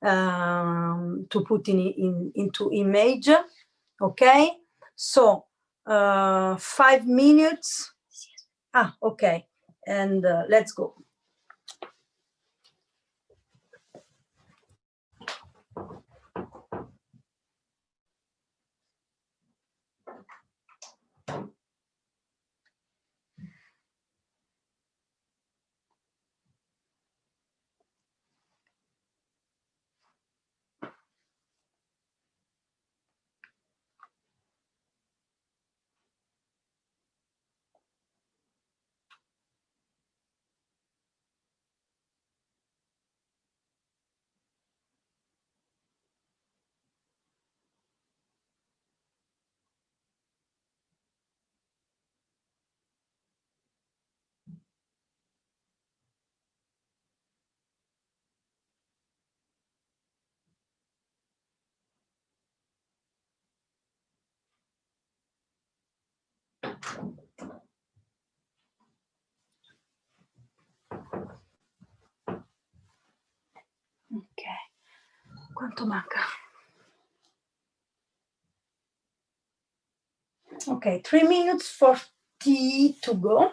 to put into image. Okay, so 5 minutes. Okay, and let's go. Quanto manca? Okay, 3 minutes 40 to go.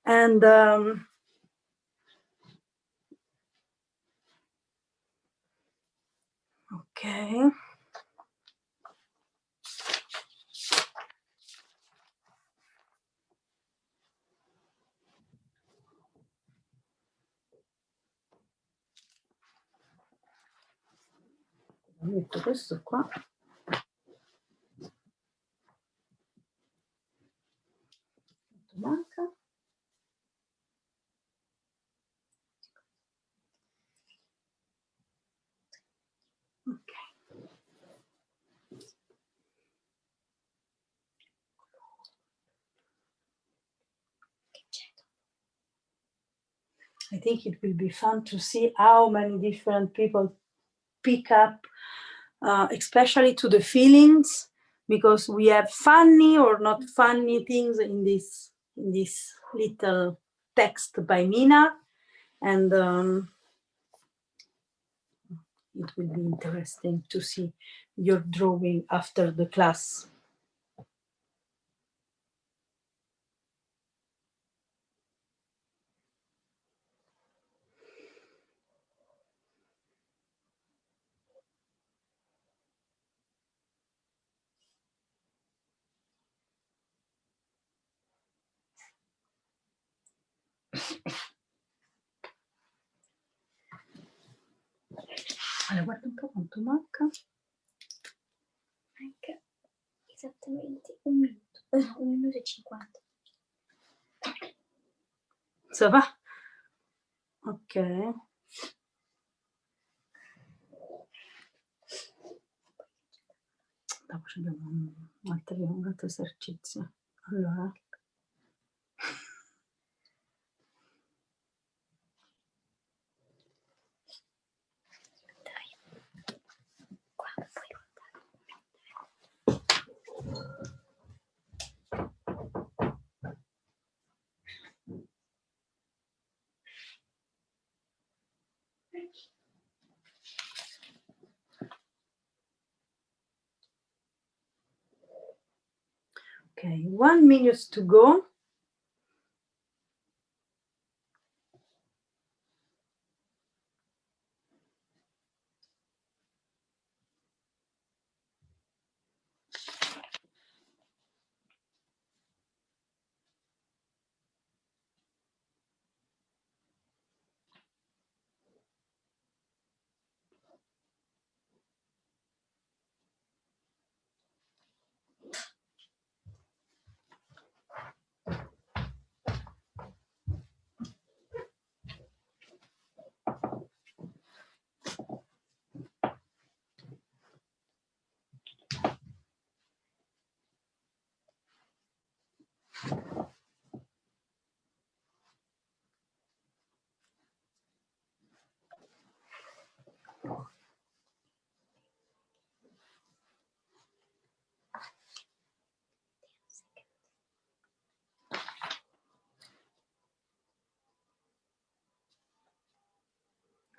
And okay. Ho metto questo qua. Manca. Okay. I think it will be fun to see how many different people pick up, especially to the feelings, because we have funny or not funny things in this little text by Mina, and it will be interesting to see your drawing after the class. Allora, guarda un po' quanto manca. Manca esattamente 1 minuto, 1 minuto e 50. Ça va? Ok. Dopo abbiamo un altro esercizio. Allora. Okay, 1 minute to go.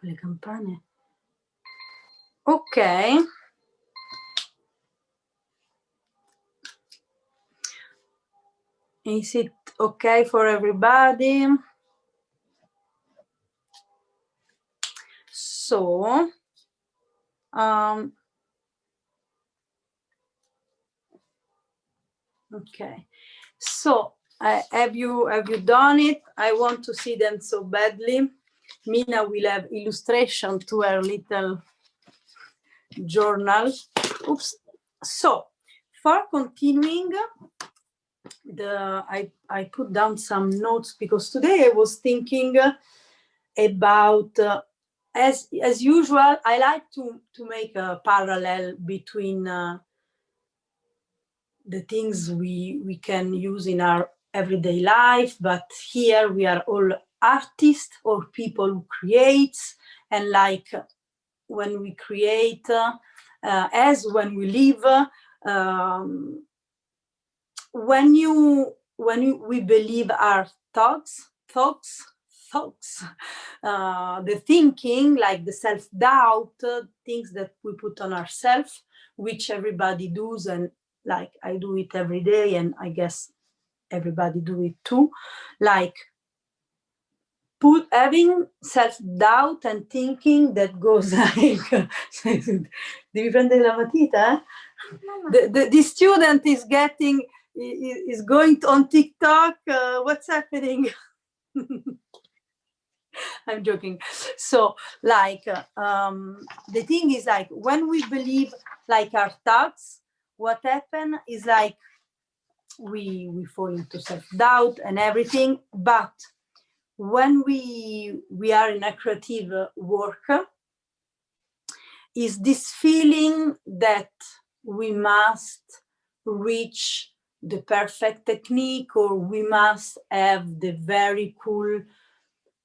Le campane. Okay. Is it okay for everybody? So, okay. So, have you done it? I want to see them so badly. Mina will have illustration to her little journal. Oops. So, for continuing, I put down some notes because today I was thinking about as usual. I like to make a parallel between the things we can use in our everyday life, but here we are all artists or people who create, and like when we create, as when we live, when we believe our thoughts, thoughts, the thinking, like the self-doubt, things that we put on ourselves, which everybody does, and like I do it every day, and I guess everybody do it too, like having self-doubt and thinking that goes like, devi prendere la matita? The student is going on TikTok, what's happening? I'm joking. So like, the thing is like, when we believe like our thoughts, what happens is like, we fall into self-doubt and everything, but when we are in a creative work, is this feeling that we must reach the perfect technique, or we must have the very cool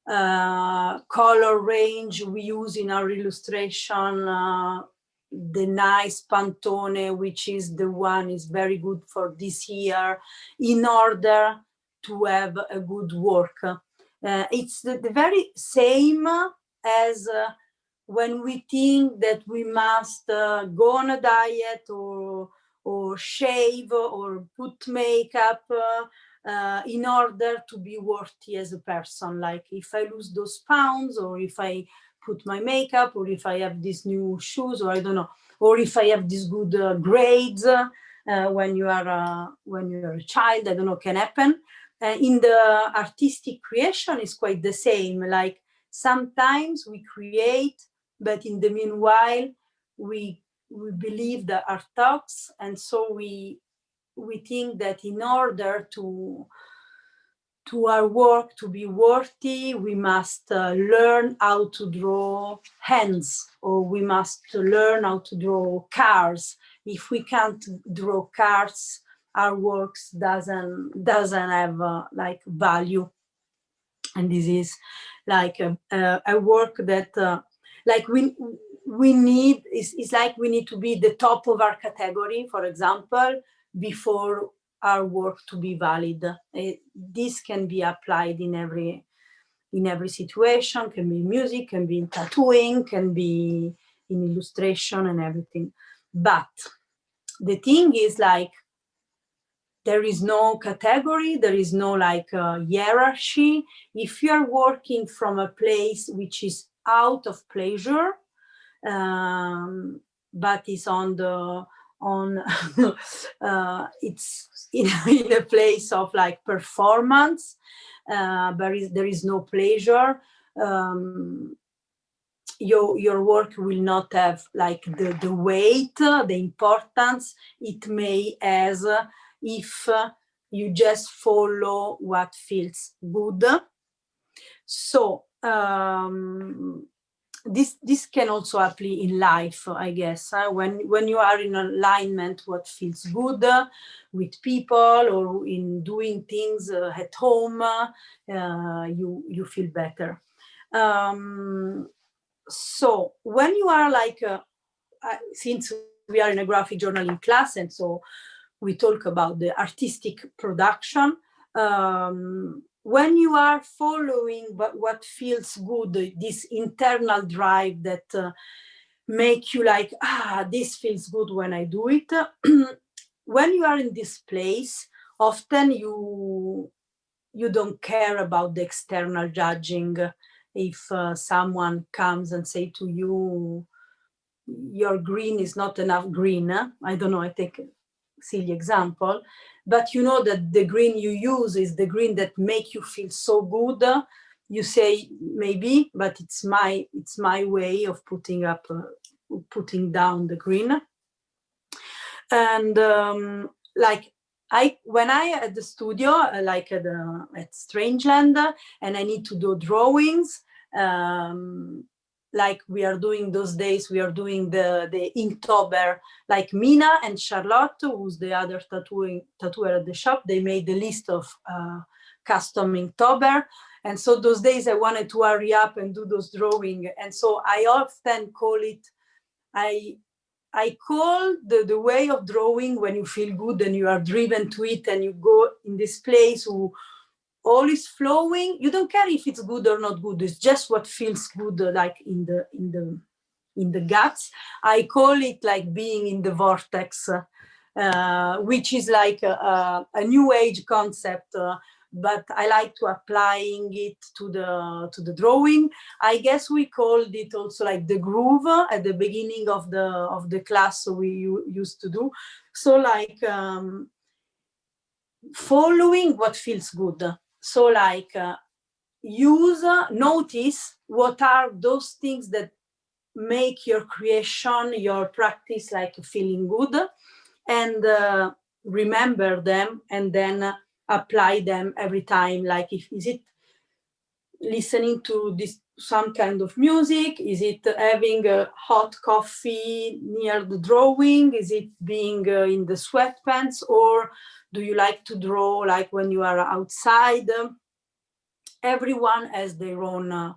color range we use in our illustration, the nice Pantone, which is the one is very good for this year, in order to have a good work. It's the very same as when we think that we must go on a diet, or shave, or put makeup in order to be worthy as a person. Like, if I lose those pounds, or if I put my makeup, or if I have these new shoes, or I don't know, or if I have these good grades when you are a child, I don't know, can happen. In the artistic creation, is quite the same. Like, sometimes we create, but in the meanwhile, we believe that our thoughts, and so we think that in order to our work to be worthy, we must learn how to draw hands, or we must learn how to draw cars. If we can't draw cars, our works doesn't have like value. And this is like a work that like we need, is like we need to be the top of our category, for example, before our work to be valid. This can be applied in every situation, can be in music, can be in tattooing, can be in illustration and everything. But the thing is, like, there is no category, there is no like hierarchy. If you are working from a place which is out of pleasure, but is it's in a place of like performance, there is no pleasure, your work will not have like the weight, the importance it may as if you just follow what feels good. So this can also apply in life, I guess. When you are in alignment, what feels good with people, or in doing things at home, you feel better. So when you are like, since we are in a graphic journaling class, and so we talk about the artistic production, when you are following what feels good, this internal drive that make you like, this feels good when I do it, when you are in this place, often you don't care about the external judging. If someone comes and say to you, your green is not enough green, I don't know, I take a silly example, but you know that the green you use is the green that make you feel so good, you say maybe, but it's my way of putting down the green. And like, when I at the studio, like at Strangeland, and I need to do drawings, like we are doing those days, we are doing the Inktober, like Mina and Charlotte, who's the other tattooer at the shop, they made the list of custom Inktober. And so those days I wanted to hurry up and do those drawings. And so I often call it, I call the way of drawing when you feel good and you are driven to it, and you go in this place all is flowing. You don't care if it's good or not good. It's just what feels good, like in the guts. I call it like being in the vortex, which is like a new age concept. But I like to applying it to the drawing. I guess we called it also like the groove at the beginning of the class we used to do. So like following what feels good. So like notice what are those things that make your creation, your practice like feeling good, and remember them, and then apply them every time. Like, is it listening to some kind of music? Is it having a hot coffee near the drawing? Is it being in the sweatpants? Or do you like to draw like when you are outside? Everyone has their own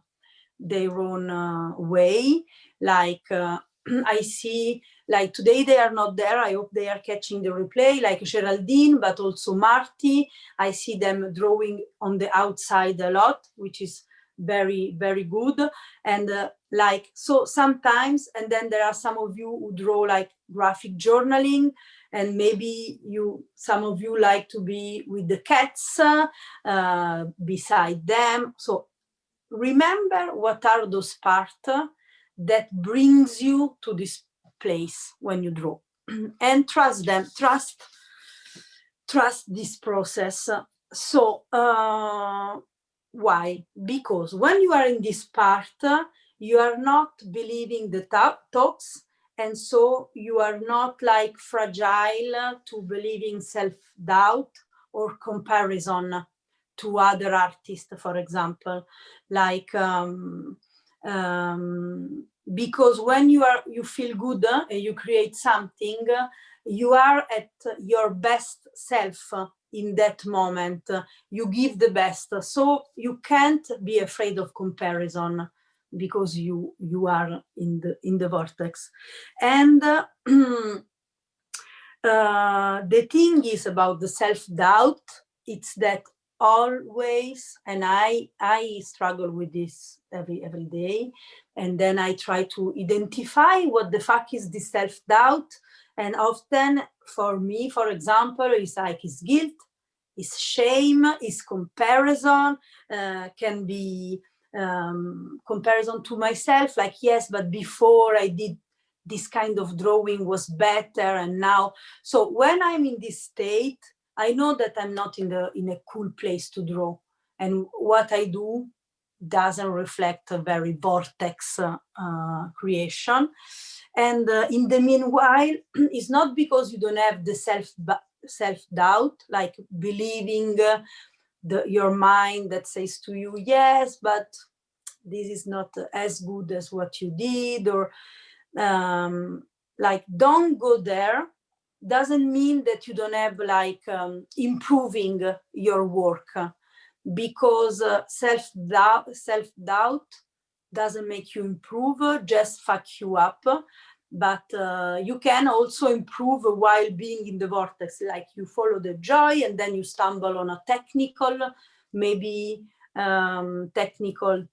way. Like I see, like today they are not there. I hope they are catching the replay, like Geraldine, but also Marty. I see them drawing on the outside a lot, which is very, very good. And like, so sometimes, and then there are some of you who draw like graphic journaling, and maybe some of you like to be with the cats beside them. So remember what are those parts that brings you to this place when you draw, and trust them, trust this process. So why? Because when you are in this part, you are not believing the talks, and so you are not like fragile to believing self-doubt or comparison to other artists, for example. Like because when you feel good and you create something, you are at your best self in that moment. You give the best, so you can't be afraid of comparison, because you are in the vortex. And the thing is about the self-doubt, it's that always, and I struggle with this every day, and then I try to identify what the fuck is this self-doubt. And often for me, for example, it's like it's guilt, it's shame, it's comparison, can be comparison to myself, like, yes, but before I did this kind of drawing was better, and now. So when I'm in this state, I know that I'm not in a cool place to draw, and what I do doesn't reflect a very vortex creation. And in the meanwhile, it's not because you don't have the self-doubt, like believing your mind that says to you, yes, but this is not as good as what you did, or like, don't go there. Doesn't mean that you don't have like improving your work, because self-doubt doesn't make you improve, just fuck you up. But you can also improve while being in the vortex, like you follow the joy, and then you stumble on a technical, maybe technical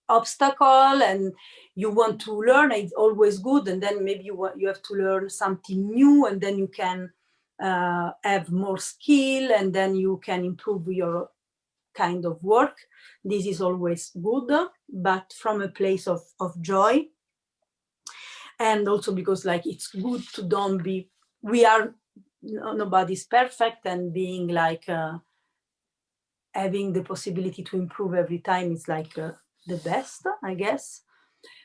obstacle, and you want to learn. It's always good, and then maybe you have to learn something new, and then you can have more skill, and then you can improve your kind of work. This is always good, but from a place of joy. And also because like it's good to don't be, nobody's perfect, and being like having the possibility to improve every time is like the best, I guess.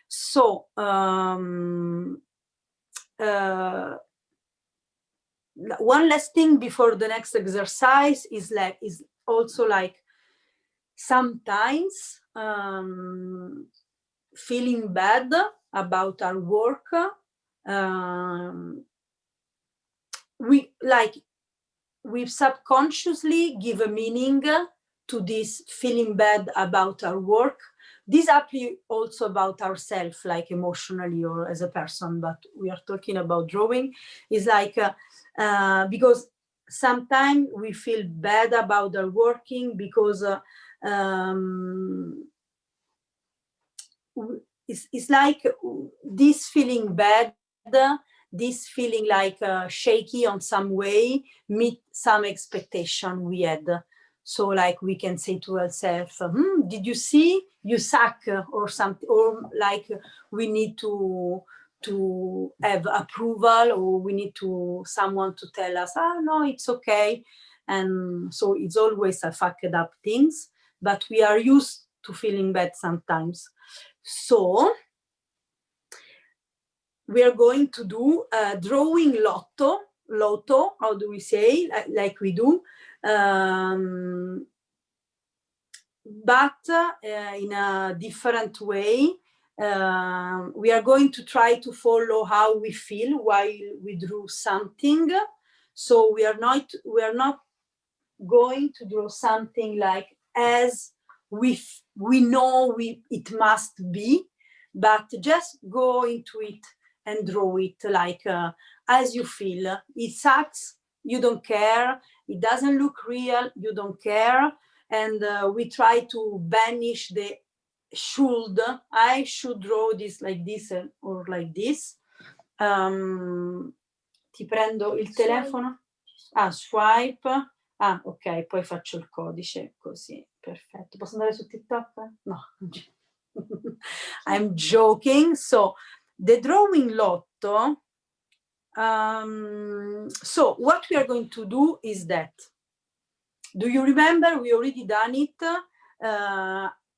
So one last thing before the next exercise is also like sometimes feeling bad about our work. We subconsciously give a meaning to this feeling bad about our work. This actually also about ourselves, like emotionally or as a person, but we are talking about drawing. Is like because sometimes we feel bad about our working because it's like this feeling bad, this feeling like shaky on some way, meet some expectation we had. So like we can say to ourselves, did you see, you suck, or something, or like we need to have approval, or we need to someone to tell us, no, it's okay. And so it's always a fucked up things, but we are used to feeling bad sometimes. So we are going to do drawing lotto, how do we say, like we do, but in a different way. We are going to try to follow how we feel while we drew something. So we are not going to draw something like as we know it must be, but just go into it and draw it like as you feel. It sucks, you don't care. It doesn't look real, you don't care. And we try to banish the should. I should draw this like this or like this. Ti prendo il telefono? Swipe. Ok, poi faccio il codice così, perfetto. Posso andare su TikTok? No. I'm joking. So the drawing lotto, so what we are going to do is that, do you remember we already done it?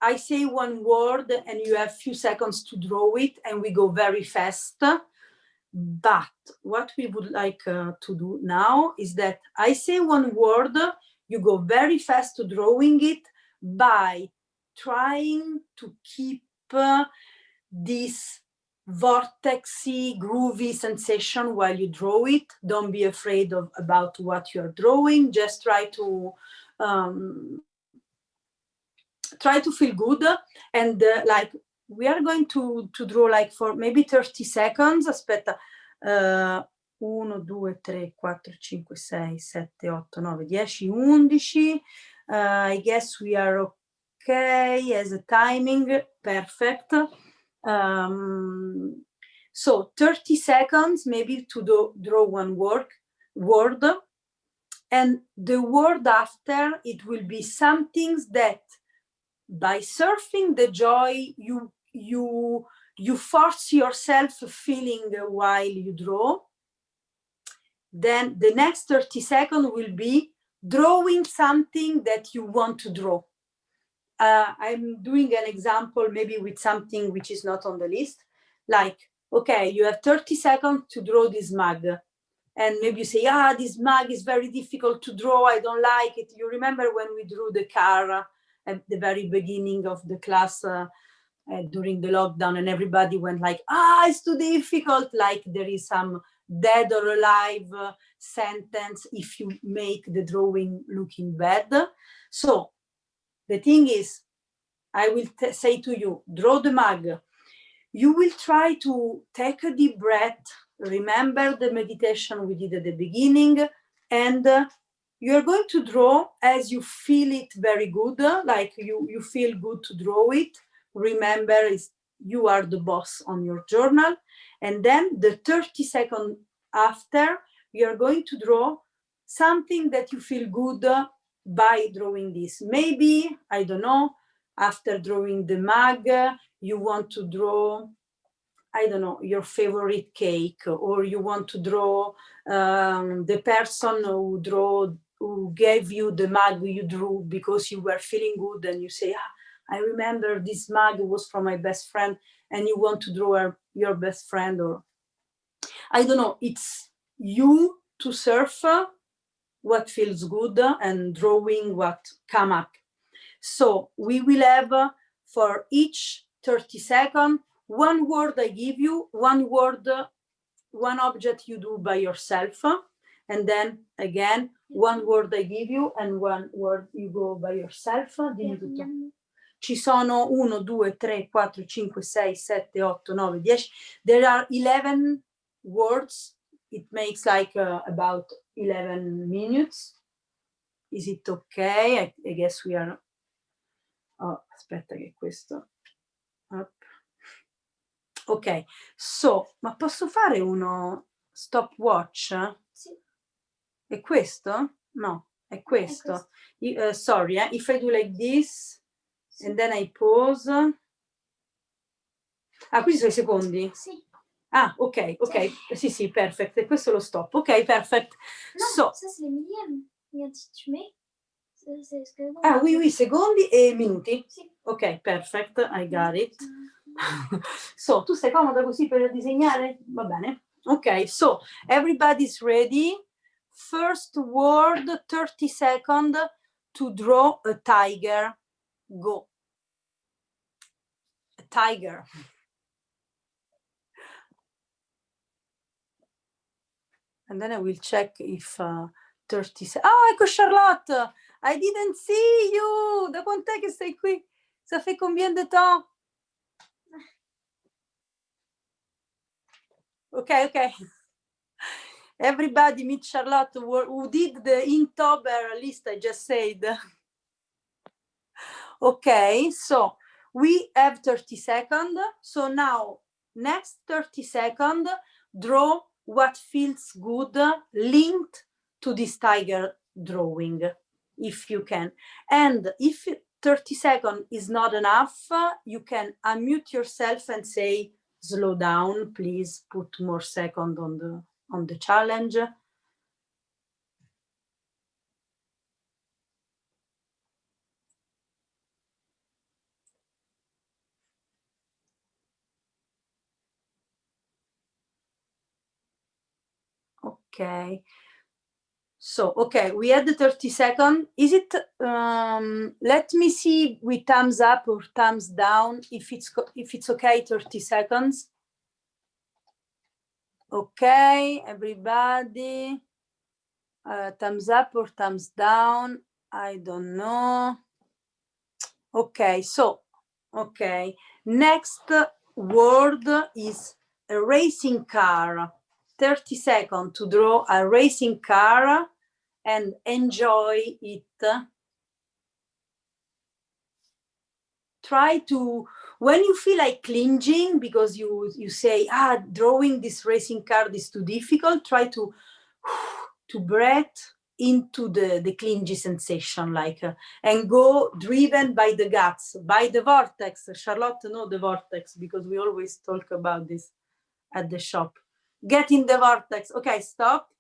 I say one word and you have few seconds to draw it, and we go very fast. But what we would like to do now is that I say one word, you go very fast to drawing it by trying to keep this vortexy, groovy sensation while you draw it. Don't be afraid about what you're drawing. Just try to feel good. And like we are going to draw like for maybe 30 seconds. Aspetta. 1, 2, 3, 4, 5, 6, 7, 8, 9, 10, 11. I guess we are okay as a timing. Perfect. So 30 seconds maybe to draw one word, and the word after it will be some things that by surfing the joy you force yourself feeling while you draw. Then the next 30 seconds will be drawing something that you want to draw. I'm doing an example maybe with something which is not on the list. Like, okay, you have 30 seconds to draw this mug. And maybe you say, this mug is very difficult to draw. I don't like it. You remember when we drew the car at the very beginning of the class during the lockdown, and everybody went like, it's too difficult. Like there is some dead or alive sentence if you make the drawing looking bad. So the thing is, I will say to you, draw the mug. You will try to take a deep breath, remember the meditation we did at the beginning, and you're going to draw as you feel it very good, like you feel good to draw it. Remember, you are the boss on your journal. And then the 30 seconds after, you're going to draw something that you feel good by drawing this. Maybe, I don't know, after drawing the mug, you want to draw, I don't know, your favorite cake, or you want to draw the person who gave you the mug you drew because you were feeling good, and you say, I remember this mug was from my best friend, and you want to draw your best friend, or I don't know. It's you to surf what feels good and drawing what come up. So we will have for each 30 seconds, one word I give you, one word, one object you do by yourself, and then again, one word I give you and one word you go by yourself. Dimmi tutto. Ci sono 1, 2, 3, 4, 5, 6, 7, 8, 9, 10. There are 11 words it makes like about 11 minutes. Is it okay? I guess we are... Oh, aspetta che questo... Up. Ok, so, ma posso fare uno stopwatch? Sì. È questo? No, è questo. Sorry, if I do like this, Sì. and then I pause. Ah, questi sono i secondi? Sì. Ah, ok, sì, perfect. E questo è lo stop. Ok, perfect. Non, So, ça c'est les millièmes. Regarde, si tu mets, ça c'est ce que... ah, oui, secondi e minuti? Sì. Ok, perfect, I got it. So, tu sei comoda così per disegnare? Va bene. Ok, so, everybody's ready. First word, 30 seconds to draw a tiger. Go. A tiger. And then I will check if 30 seconds. Ah, ecco Charlotte! I didn't see you! Da quant'è che sei qui? Ça fait combien de temps? Ok. Everybody meet Charlotte who did the Inktober list I just said. Okay, so we have 30 seconds. So now, next 30 seconds, draw what feels good linked to this tiger drawing, if you can. And if 30 seconds is not enough, you can unmute yourself and say, slow down, please put more seconds on the challenge. Okay. So, okay, we had the 30 seconds. Is it, let me see with thumbs up or thumbs down if it's okay, 30 seconds. Okay, everybody. Thumbs up or thumbs down? I don't know. Okay, so, okay. Next word is a racing car. 30 seconds to draw a racing car and enjoy it. Try to, when you feel like cringing because you say, drawing this racing card is too difficult, try to breathe into the clingy sensation, like, and go driven by the guts, by the vortex. Charlotte know the vortex because we always talk about this at the shop. Get in the vortex. Okay, stop.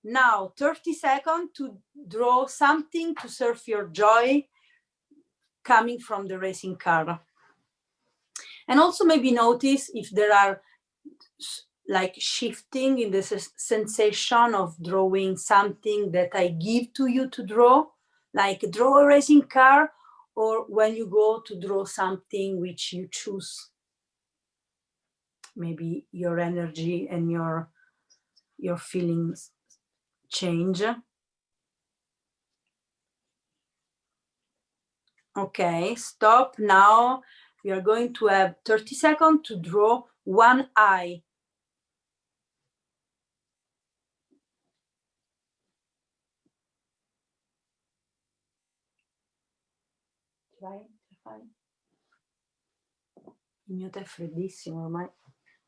Now 30 seconds to draw something to serve your joy coming from the racing car. And also maybe notice if there are like shifting in the sensation of drawing something that I give to you to draw, like draw a racing car, or when you go to draw something which you choose. Maybe your energy and your feelings change. Okay, stop. Now we are going to have 30 seconds to draw one eye. Vai, fai. Il mio tè è freddissimo ormai.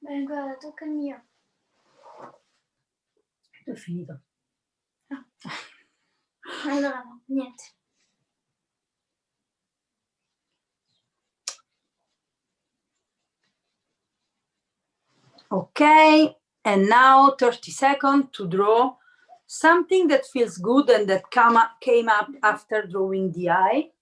Beh, guarda, tocca il mio. È finito. Ah. Allora no, niente. Okay, and now 30 seconds to draw something that feels good and that came up after drawing the eye.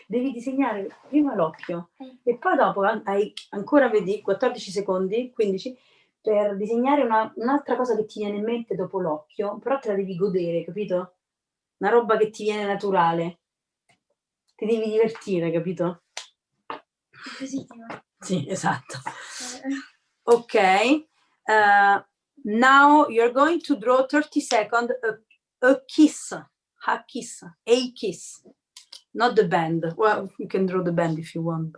Devi disegnare prima l'occhio e poi dopo hai ancora, vedi, 14 secondi, 15, per disegnare un'altra cosa che ti viene in mente dopo l'occhio, però te la devi godere, capito? Una roba che ti viene naturale. Ti devi divertire, capito? Positivo. Sì, esatto. Ok. Now you're going to draw 30 seconds a kiss. A kiss. A kiss. Not the band. Well, you can draw the band if you want.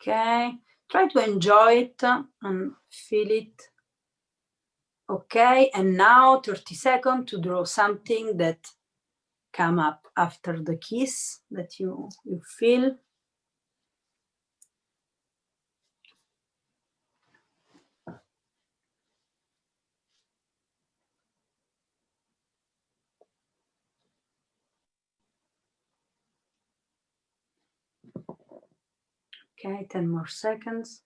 Okay, try to enjoy it and feel it. Okay, and now 30 seconds to draw something that come up after the kiss that you feel. Okay, 10 more seconds.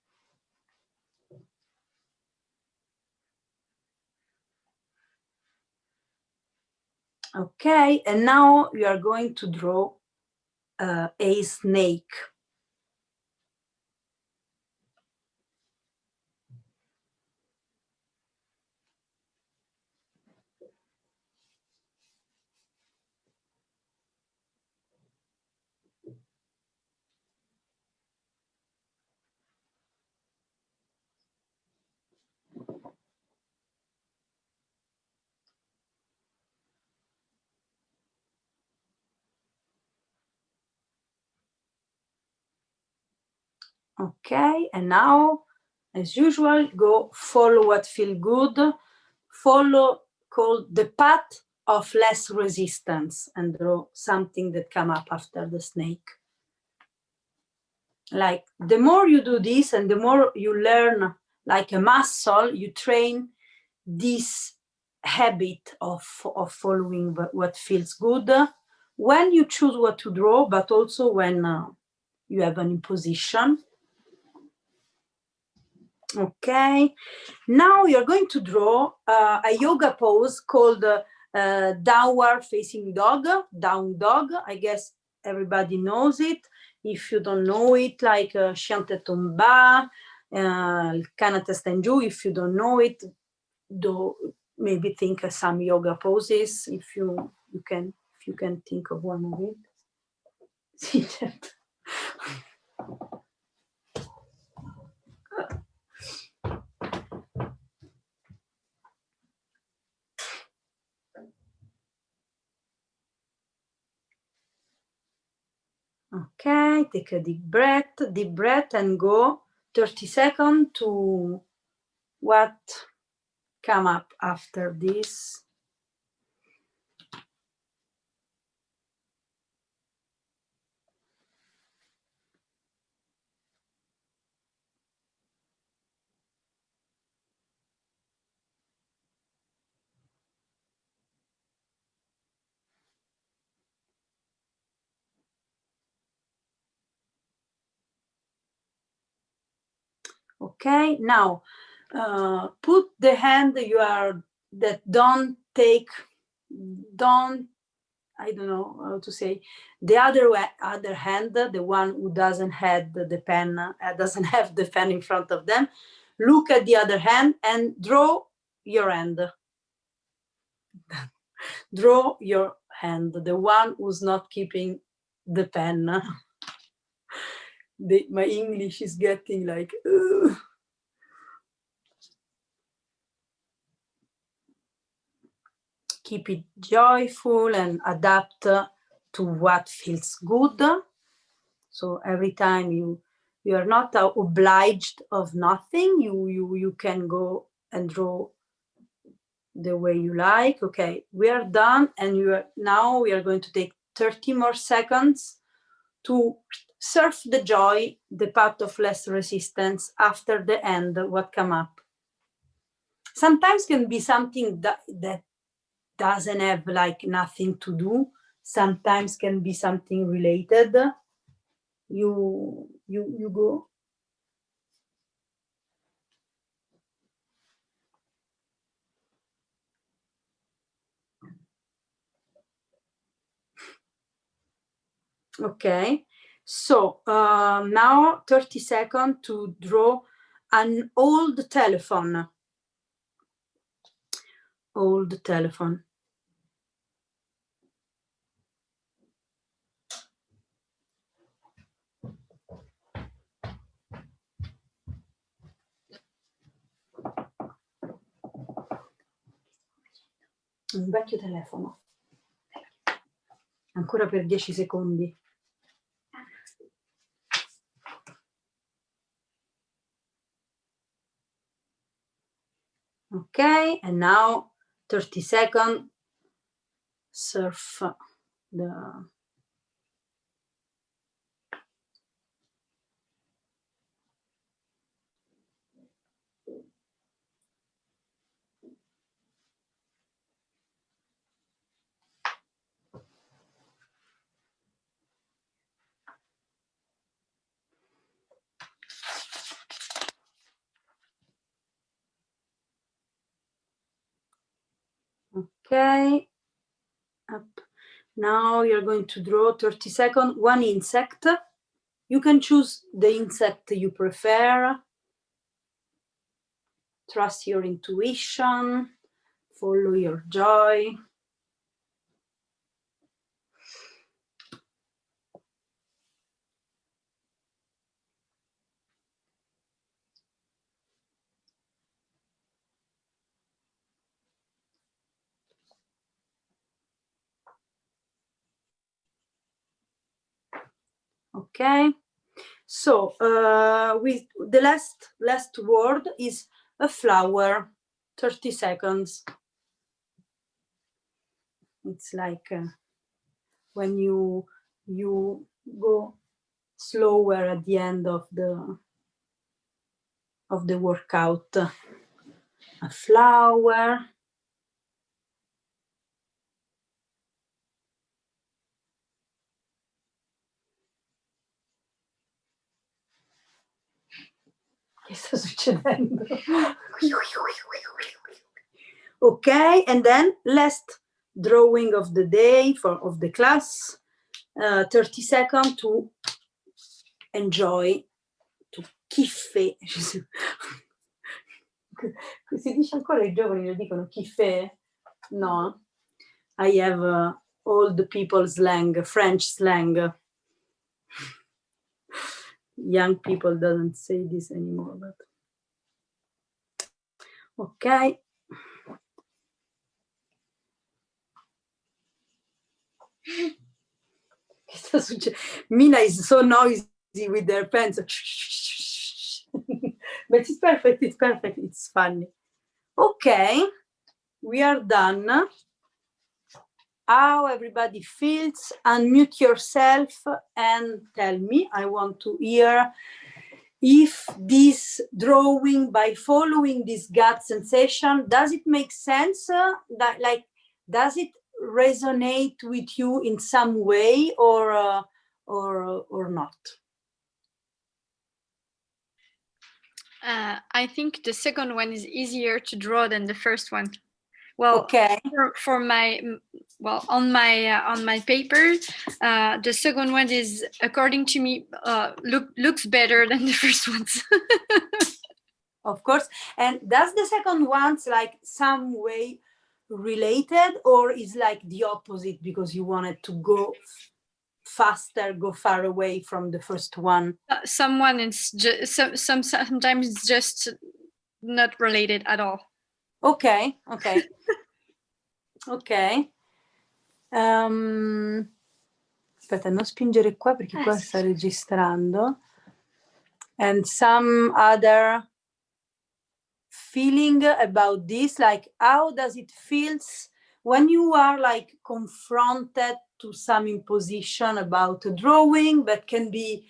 Okay, and now you are going to draw a snake. Okay, and now, as usual, go follow what feel good. Follow called the path of less resistance and draw something that come up after the snake. Like the more you do this and the more you learn like a muscle, you train this habit of following what feels good when you choose what to draw, but also when you have an imposition. Okay, now you're going to draw a yoga pose called downward facing dog, down dog. I guess everybody knows it. If you don't know it, like chien tête en bas, il cane testa in giù. If you don't know it, do maybe think of some yoga poses. If you can think of one of it. Okay, take a deep breath, and go 30 seconds to what come up after this. Okay, now put the hand don't I don't know how to say, the other hand, the one who doesn't have the pen, doesn't have the pen in front of them. Look at the other hand and draw your hand. Draw your hand, the one who's not keeping the pen. My English is getting like, ugh. Keep it joyful and adapt to what feels good. So every time you are not obliged of nothing, you can go and draw the way you like. Okay, we are done, and now we are going to take 30 more seconds to surf the joy, the path of less resistance after the end, what come up. Sometimes can be something that doesn't have like nothing to do. Sometimes can be something related. You go. Okay, so now 30 seconds to draw an old telephone. Old telephone. Un vecchio telefono. Ancora per 10 secondi. Okay, and now 30 seconds, surf the... Okay, up. Now you're going to draw 30 seconds, one insect. You can choose the insect you prefer. Trust your intuition, follow your joy. Okay, so with the last word is a flower. 30 seconds. It's like when you go slower at the end of the workout. A flower. Che sta succedendo? Okay, and then last drawing of the day of the class. 30 seconds to enjoy, to kiffe. Si dice ancora, i giovani lo dicono kiffe? No, I have old people slang, French slang. Young people doesn't say this anymore, but okay. Mina is so noisy with their pens. But it's perfect, it's funny. Okay, we are done. How everybody feels? Unmute yourself and tell me. I want to hear if this drawing, by following this gut sensation, does it make sense? Does it resonate with you in some way or not? I think the second one is easier to draw than the first one. Well, okay. For my, well, on my paper, the second one is, according to me, looks better than the first ones. Of course. And does the second one's like some way related, or is like the opposite because you wanted to go faster, go far away from the first one? Sometimes it's just not related at all. Okay. Okay. Aspetta, non spingere qua perché qua sta registrando. And some other feeling about this, like how does it feels when you are like confronted to some imposition about a drawing, but can be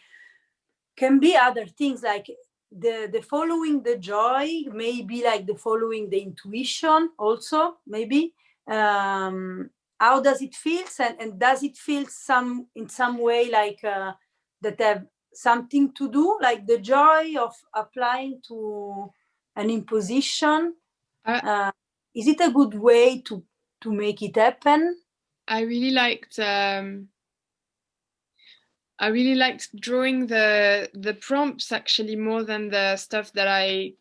other things, like the following the joy, maybe like the following the intuition also, maybe. How does it feel, and does it feel in some way like that have something to do, like the joy of applying to an imposition? Is it a good way to make it happen? I really liked drawing the prompts actually more than the stuff that I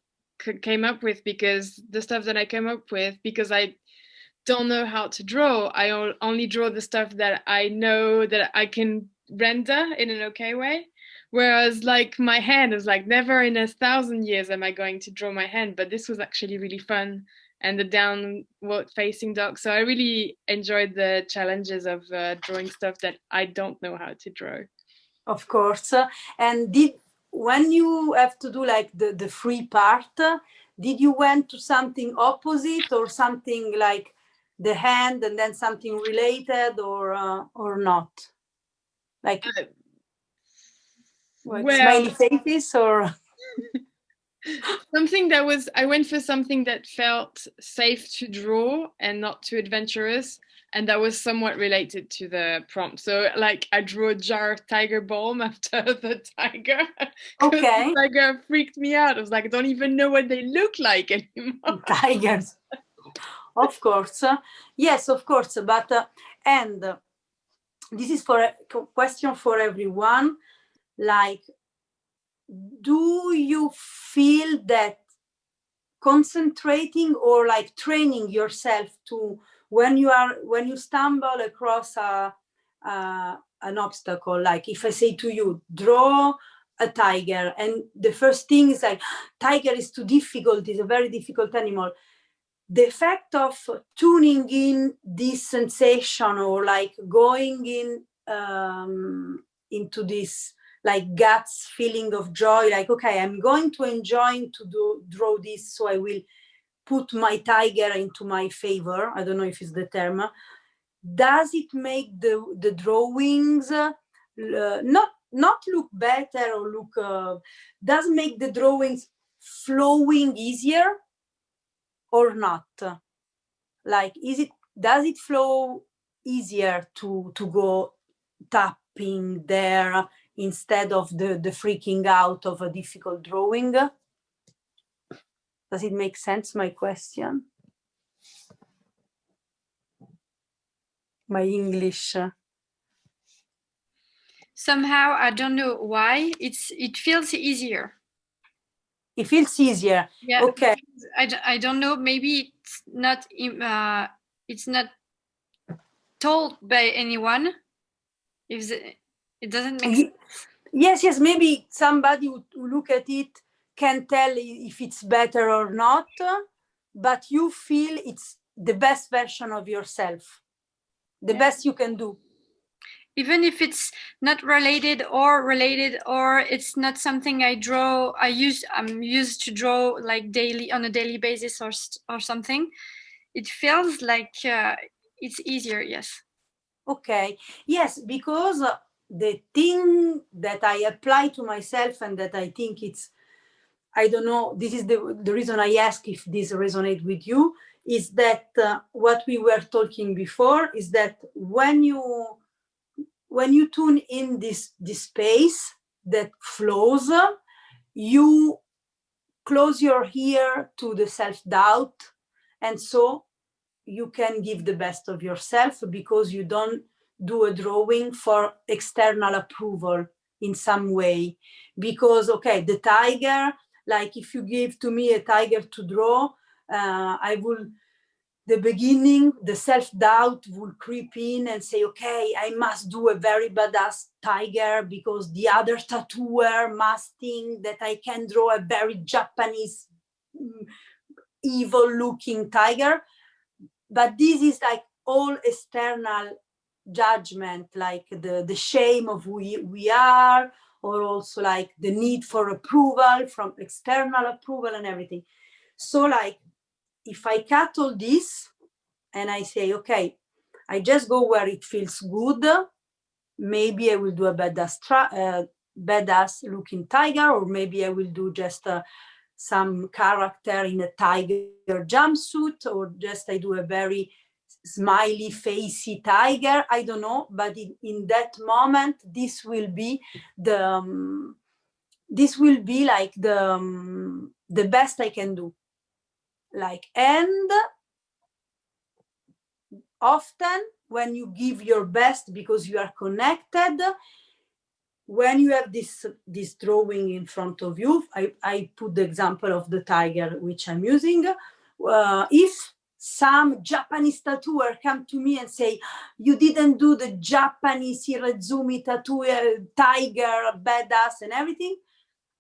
came up with, because I don't know how to draw. I only draw the stuff that I know that I can render in an okay way. Whereas like my hand is like, never in 1,000 years am I going to draw my hand, but this was actually really fun. And the downward facing dog. So I really enjoyed the challenges of drawing stuff that I don't know how to draw. Of course. And when you have to do like the free part, Did you went to something opposite or something like the hand and then something related or not? Like smiley faces or something that was, I went for something that felt safe to draw and not too adventurous, and that was somewhat related to the prompt. So like I drew a jar of tiger balm after the tiger. Okay. The tiger freaked me out. I was like, I don't even know what they look like anymore. Tigers. Of course. Yes, of course. But and this is for a question for everyone. Like, do you feel that concentrating or like training yourself to when you stumble across an obstacle, like if I say to you, draw a tiger, and the first thing is like, tiger is too difficult, it's a very difficult animal. The effect of tuning in this sensation or like going in into this like guts feeling of joy, like, okay, I'm going to enjoy to draw this, so I will put my tiger into my favor. I don't know if it's the term. Does it make the drawings not look better or look, does make the drawings flowing easier or not? Like, does it flow easier to go tapping there instead of the freaking out of a difficult drawing? Does it make sense, my question? My English. Somehow, I don't know why, it feels easier. It feels easier. Yeah. Okay. I don't know. Maybe it's not told by anyone. If it doesn't make sense. Yes. Maybe somebody who look at it can tell if it's better or not, but you feel it's the best version of yourself, the best you can do. Even if it's not related or it's not something I draw, I'm used to draw like on a daily basis or something, it feels like it's easier. Yes. Okay. Yes, because the thing that I apply to myself and that I think it's, I don't know, this is the reason I ask if this resonates with you, is that what we were talking before is that when you tune in this space that flows, you close your ear to the self-doubt, and so you can give the best of yourself because you don't do a drawing for external approval in some way. Because, okay, the tiger, like if you give to me a tiger to draw, the beginning, the self-doubt will creep in and say, okay, I must do a very badass tiger because the other tattooer must think that I can draw a very Japanese, evil looking tiger. But this is like all external judgment, like the shame of who we are, or also like the need for approval from external approval and everything. So like, if I cut all this and I say, okay, I just go where it feels good, maybe I will do a badass looking tiger, or maybe I will do just some character in a tiger jumpsuit, or just I do a very smiley facey tiger, I don't know, but in that moment this will be like the best I can do. Like, and often when you give your best because you are connected, when you have this drawing in front of you, I put the example of the tiger which I'm using. If some Japanese tattooer come to me and say, you didn't do the Japanese Hirezumi tattoo, tiger, badass and everything,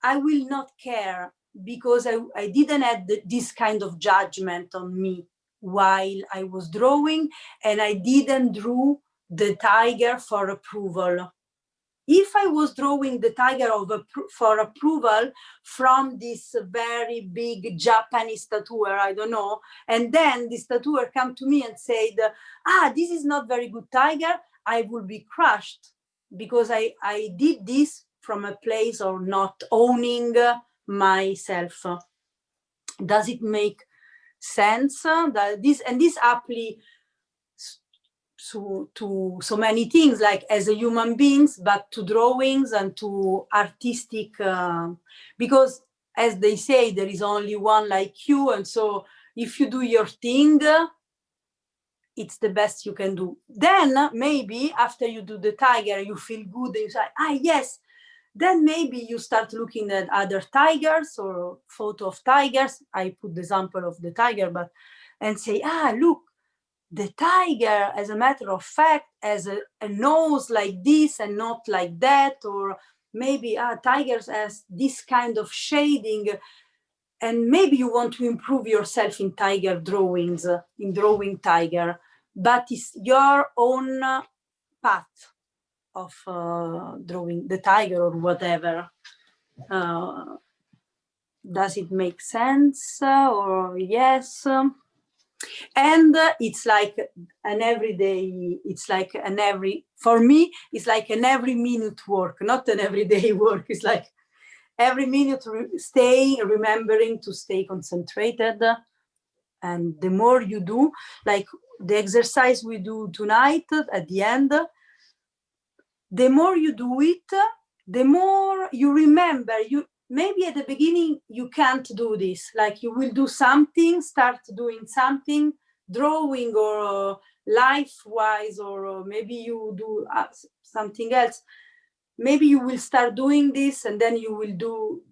I will not care, because I didn't have this kind of judgment on me while I was drawing, and I didn't draw the tiger for approval. if I was drawing the tiger for approval from this very big Japanese tattooer, I don't know, and then this tattooer come to me and said, this is not very good tiger, I will be crushed because I did this from a place of not owning myself. Does it make sense that this apply to so many things, like as a human beings, but to drawings and to artistic, because as they say, there is only one like you, and so if you do your thing, it's the best you can do. Then maybe after you do the tiger, you feel good, and you say, yes, then maybe you start looking at other tigers or photo of tigers. I put the example of the tiger, and say, look, the tiger, as a matter of fact, has a nose like this and not like that, or maybe tigers has this kind of shading, and maybe you want to improve yourself in tiger drawings, in drawing tiger, but it's your own path of drawing the tiger or whatever. Does it make sense? Or yes? And it's like an everyday, for me, it's like an every minute work, not an everyday work. It's like every minute remembering to stay concentrated. And the more you do, like the exercise we do tonight at the end, the more you do it, the more you remember. Maybe at the beginning you can't do this, like you will do something, start doing something, drawing or life-wise, or maybe you do something else. Maybe you will start doing this and then you will do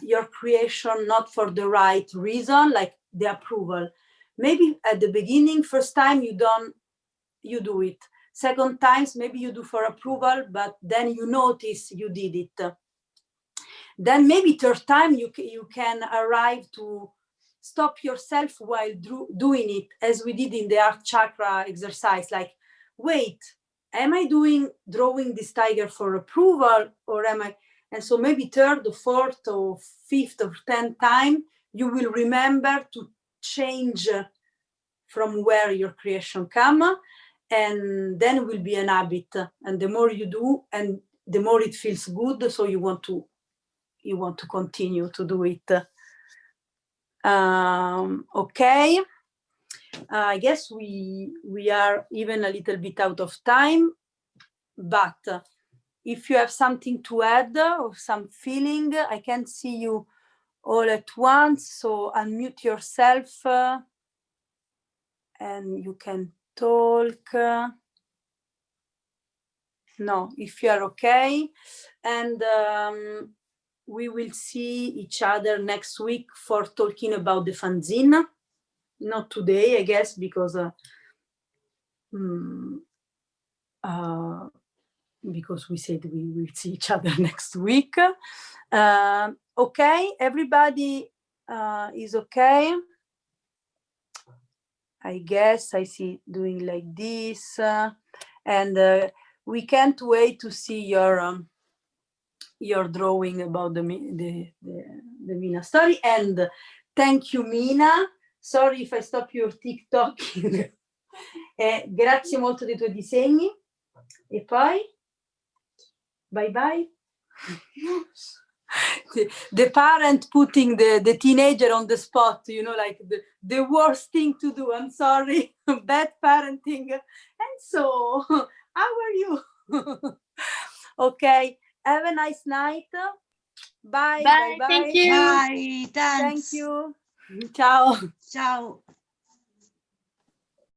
your creation not for the right reason, like the approval. Maybe at the beginning, first time you do it. Second times, maybe you do for approval, but then you notice you did it. Then maybe third time you can arrive to stop yourself while doing it, as we did in the heart chakra exercise. Like, wait, am I drawing this tiger for approval, or am I? And so maybe third or fourth or fifth or 10th time, you will remember to change from where your creation come, and then it will be an habit. And the more you do, and the more it feels good, so you want to continue to do it. Okay. I guess we are even a little bit out of time, but if you have something to add or some feeling, I can't see you all at once, so unmute yourself and you can talk. No, if you are okay. And we will see each other next week for talking about the fanzine. Not today, I guess, because we said we will see each other next week. Okay, everybody is okay. I guess I see doing like this, and we can't wait to see your drawing about the Mina story. And thank you, Mina. Sorry if I stop your TikTok. Grazie molto dei tuoi disegni. E poi, bye bye. The parent putting the teenager on the spot, like the worst thing to do. I'm sorry, bad parenting. And so, how are you? Okay, have a nice night. Bye. Bye. Thank you. Bye. Thanks. Thank you. Ciao. Ciao.